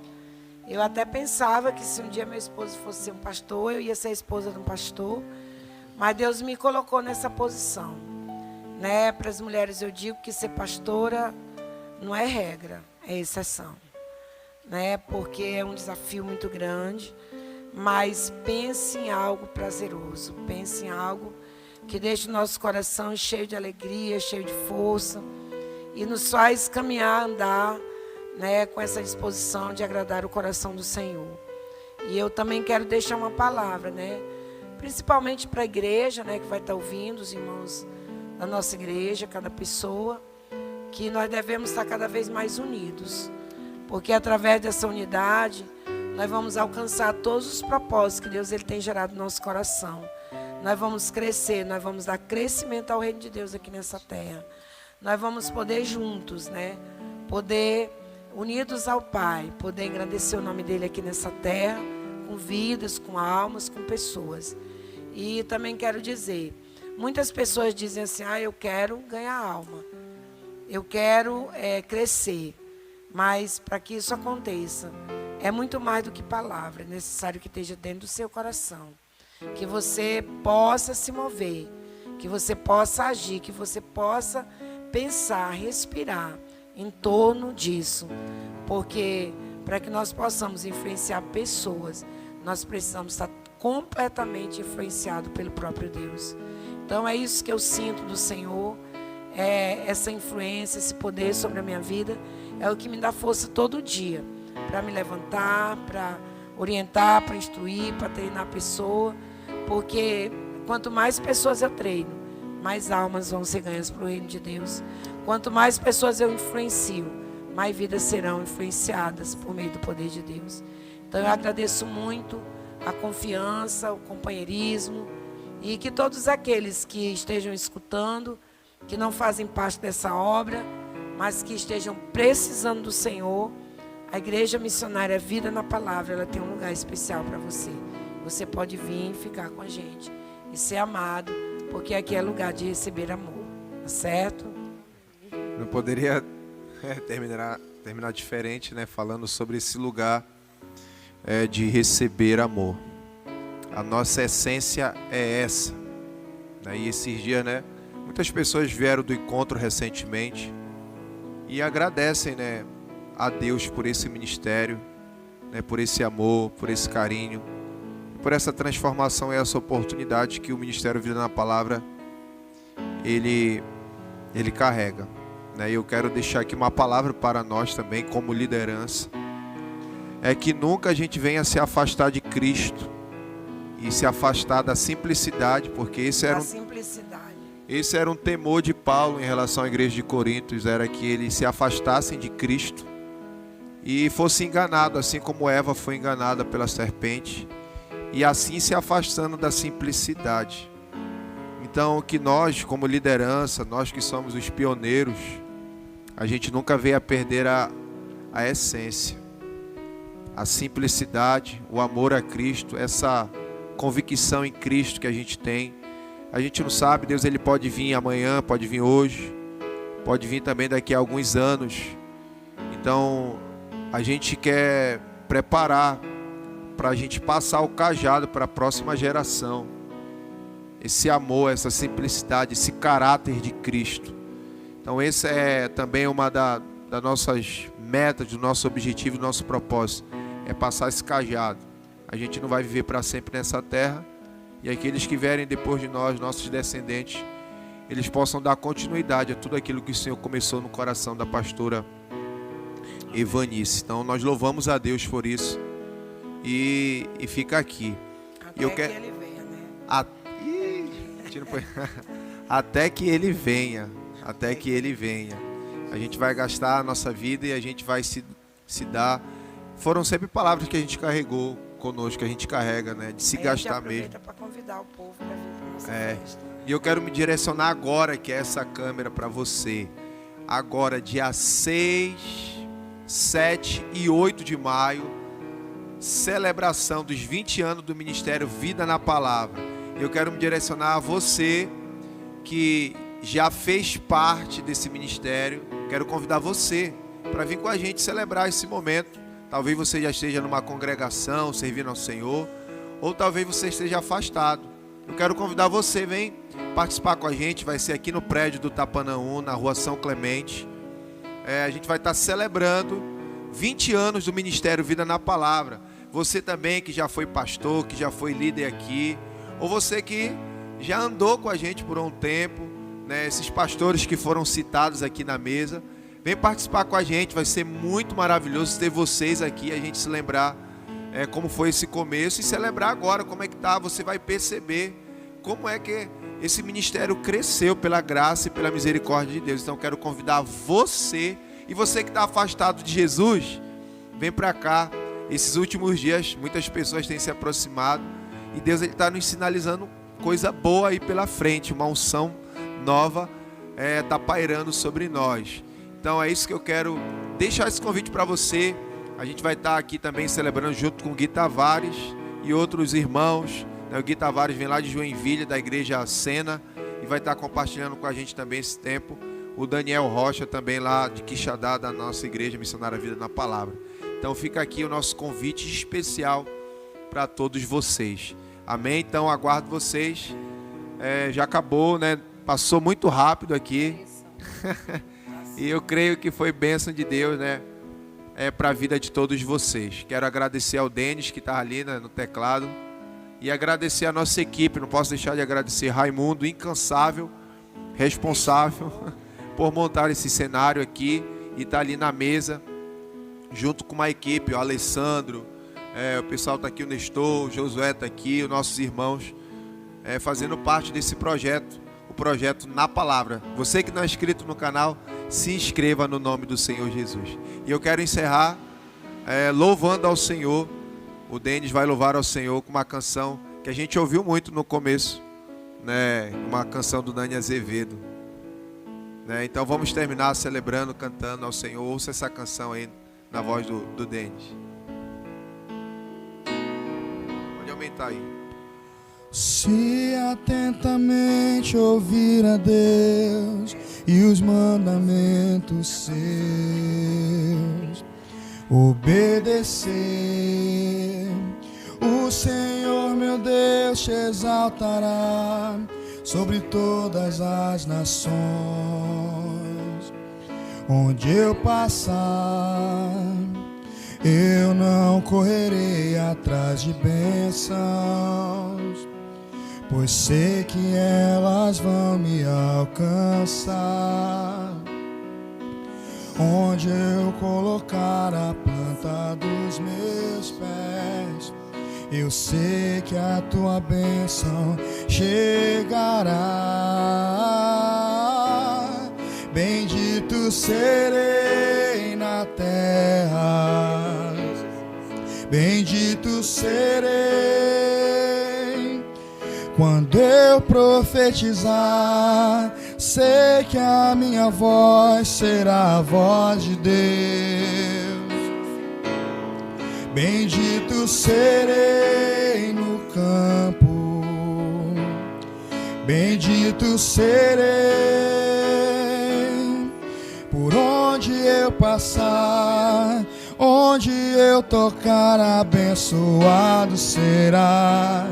Eu até pensava que se um dia meu esposo fosse ser um pastor, eu ia ser a esposa de um pastor. Mas Deus me colocou nessa posição, né? Para as mulheres eu digo que ser pastora não é regra, é exceção, né? Porque é um desafio muito grande. Mas pense em algo prazeroso, pense em algo que deixe o nosso coração cheio de alegria, cheio de força e nos faz caminhar, andar, né, com essa disposição de agradar o coração do Senhor. E eu também quero deixar uma palavra, né, principalmente para a igreja, né, que vai estar ouvindo, os irmãos da nossa igreja, cada pessoa, que nós devemos estar cada vez mais unidos, porque através dessa unidade nós vamos alcançar todos os propósitos que Deus Ele tem gerado no nosso coração. Nós vamos crescer, nós vamos dar crescimento ao reino de Deus aqui nessa terra. Nós vamos poder juntos, né, poder unidos ao Pai, poder engrandecer o nome dele aqui nessa terra, com vidas, com almas, com pessoas. E também quero dizer, muitas pessoas dizem assim, eu quero ganhar alma, eu quero crescer, mas para que isso aconteça, é muito mais do que palavra, é necessário que esteja dentro do seu coração, que você possa se mover, que você possa agir, que você possa pensar, respirar em torno disso, porque para que nós possamos influenciar pessoas, nós precisamos estar completamente influenciados pelo próprio Deus. Então é isso que eu sinto do Senhor, essa influência, esse poder sobre a minha vida, é o que me dá força todo dia, para me levantar, para orientar, para instruir, para treinar a pessoa, porque quanto mais pessoas eu treino, mais almas vão ser ganhas para o reino de Deus. Quanto mais pessoas eu influencio, mais vidas serão influenciadas por meio do poder de Deus. Então eu agradeço muito a confiança, o companheirismo, e que todos aqueles que estejam escutando, que não fazem parte dessa obra, mas que estejam precisando do Senhor, a Igreja Missionária Vida na Palavra, ela tem um lugar especial para você. Você pode vir e ficar com a gente e ser amado, porque aqui é lugar de receber amor, tá certo? Não poderia terminar diferente, né? Falando sobre esse lugar de receber amor. A nossa essência é essa. Né? E esses dias, né? Muitas pessoas vieram do encontro recentemente e agradecem, né, a Deus por esse ministério, né, por esse amor, por esse carinho, por essa transformação e essa oportunidade que o Ministério Vida na Palavra ele carrega. Né? E eu quero deixar aqui uma palavra para nós também, como liderança, é que nunca a gente venha se afastar de Cristo e se afastar da simplicidade, porque esse era um temor de Paulo em relação à igreja de Corintos, era que eles se afastassem de Cristo e fossem enganados, assim como Eva foi enganada pela serpente, e assim se afastando da simplicidade. Então, que nós, como liderança, nós que somos os pioneiros, a gente nunca venha a perder a essência, a simplicidade, o amor a Cristo, essa convicção em Cristo que a gente tem. A gente não sabe, Deus ele pode vir amanhã, pode vir hoje, pode vir também daqui a alguns anos. Então, a gente quer preparar para a gente passar o cajado para a próxima geração. Esse amor, essa simplicidade, esse caráter de Cristo. Então, esse é também uma das nossas metas, do nosso objetivo, do nosso propósito. É passar esse cajado. A gente não vai viver para sempre nessa terra. E aqueles que vierem depois de nós, nossos descendentes, eles possam dar continuidade a tudo aquilo que o Senhor começou no coração da pastora Evanice. Então, nós louvamos a Deus por isso. E fica aqui. Até que ele venha, né? Até que ele venha. Até que ele venha. A gente vai gastar a nossa vida e a gente vai se dar. Foram sempre palavras que a gente carregou conosco, que a gente carrega, né? De se gastar mesmo. Para convidar o povo para vir para nossa festa. E eu quero me direcionar agora, que é essa câmera, para você. Agora, dia 6, 7 e 8 de maio, celebração dos 20 anos do Ministério Vida na Palavra. Eu quero me direcionar a você que já fez parte desse ministério. Quero convidar você para vir com a gente celebrar esse momento. Talvez você já esteja numa congregação, servindo ao Senhor, ou talvez você esteja afastado. Eu quero convidar você, vem participar com a gente. Vai ser aqui no prédio do Tapanaú, na rua São Clemente. A gente vai estar celebrando 20 anos do Ministério Vida na Palavra. Você também que já foi pastor, que já foi líder aqui, ou você que já andou com a gente por um tempo, né? Esses pastores que foram citados aqui na mesa, vem participar com a gente. Vai ser muito maravilhoso ter vocês aqui, a gente se lembrar como foi esse começo e celebrar agora como é que tá. Você vai perceber como é que esse ministério cresceu pela graça e pela misericórdia de Deus. Então quero convidar você, e você que está afastado de Jesus, vem para cá. Esses últimos dias muitas pessoas têm se aproximado e Deus está nos sinalizando coisa boa aí pela frente. Uma unção nova está pairando sobre nós. Então é isso que eu quero deixar esse convite para você. A gente vai estar aqui também celebrando junto com o Gui Tavares e outros irmãos. O Gui Tavares vem lá de Joinville, da igreja Sena, e vai estar compartilhando com a gente também esse tempo. O Daniel Rocha também lá de Quixadá, da nossa igreja Missionária Vida na Palavra. Então fica aqui o nosso convite especial para todos vocês. Amém? Então aguardo vocês. Já acabou, né? Passou muito rápido aqui. E eu creio que foi bênção de Deus, né? Para a vida de todos vocês. Quero agradecer ao Denis, que está ali, né, no teclado. E agradecer a nossa equipe. Não posso deixar de agradecer Raimundo, incansável, responsável por montar esse cenário aqui. E estar ali na mesa, junto com uma equipe, o Alessandro, o pessoal está aqui, o Nestor, o Josué está aqui, os nossos irmãos, fazendo parte desse projeto, o projeto Na Palavra. Você que não é inscrito no canal, se inscreva no nome do Senhor Jesus. E eu quero encerrar louvando ao Senhor. O Denis vai louvar ao Senhor com uma canção que a gente ouviu muito no começo, né? Uma canção do Dani Azevedo, né? Então vamos terminar celebrando, cantando ao Senhor. Ouça essa canção aí na voz do Denis. Pode aumentar aí. Se atentamente ouvir a Deus e os mandamentos seus, obedecer, o Senhor meu Deus te exaltará sobre todas as nações. Onde eu passar, eu não correrei atrás de bênçãos, pois sei que elas vão me alcançar. Onde eu colocar a planta dos meus pés, eu sei que a tua bênção chegará. Bendito serei na terra, bendito serei quando eu profetizar. Sei que a minha voz será a voz de Deus. Bendito serei no campo, bendito serei por onde eu passar. Onde eu tocar, abençoado será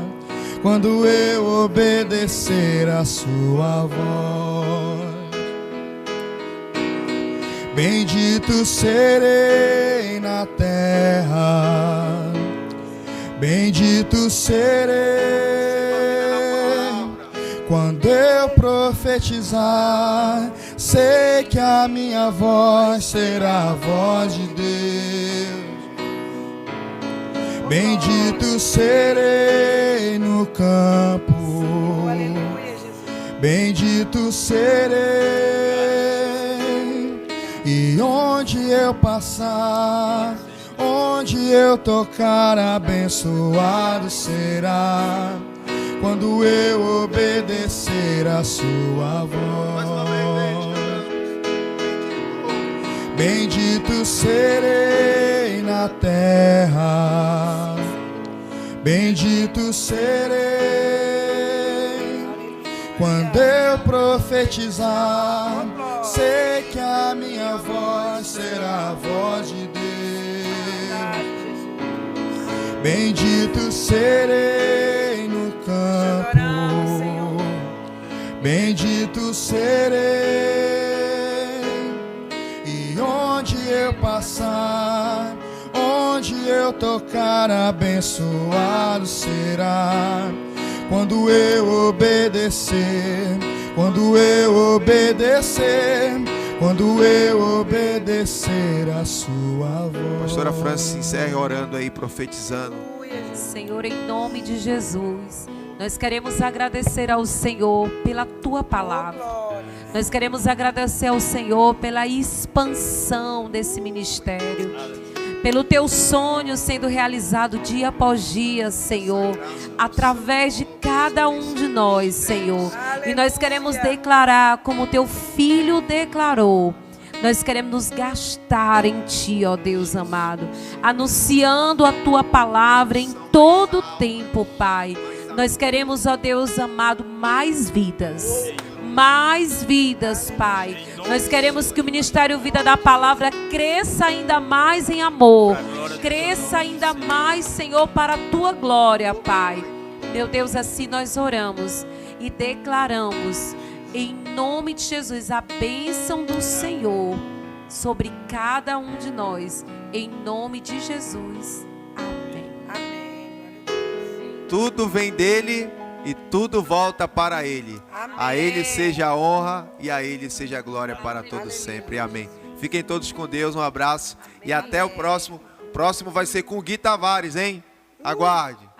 quando eu obedecer a sua voz. Bendito serei na terra, bendito serei quando eu profetizar. Sei que a minha voz será a voz de Deus. Bendito serei no campo, bendito serei, e onde eu passar, onde eu tocar, abençoado será quando eu obedecer a sua voz. Bendito serei na terra, bendito serei quando eu profetizar. Sei que a minha voz será a voz de Deus. Bendito serei no campo, bendito serei, e onde eu passar, onde eu tocar, abençoado será quando eu obedecer, quando eu obedecer, quando eu obedecer a sua voz. Pastora Francis, encerre orando aí, profetizando. Senhor, em nome de Jesus, nós queremos agradecer ao Senhor pela tua palavra. Nós queremos agradecer ao Senhor pela expansão desse ministério, pelo teu sonho sendo realizado dia após dia, Senhor, através de cada um de nós, Senhor. E nós queremos declarar como teu filho declarou: Nós queremos nos gastar em Ti, ó Deus amado, anunciando a Tua palavra em todo o tempo, Pai. Nós queremos, ó Deus amado, mais vidas, Pai. Nós queremos que o Ministério Vida da Palavra cresça ainda mais em amor, cresça ainda mais, Senhor, para a Tua glória, Pai. Meu Deus, assim nós oramos e declaramos, em nome de Jesus, a bênção do Senhor sobre cada um de nós, em nome de Jesus. Amém. Amém. Tudo vem dele e tudo volta para ele. Amém. A ele seja a honra e a ele seja a glória para todos sempre. Amém. Fiquem todos com Deus, um abraço e até o próximo. O próximo vai ser com o Gui Tavares, hein? Aguarde.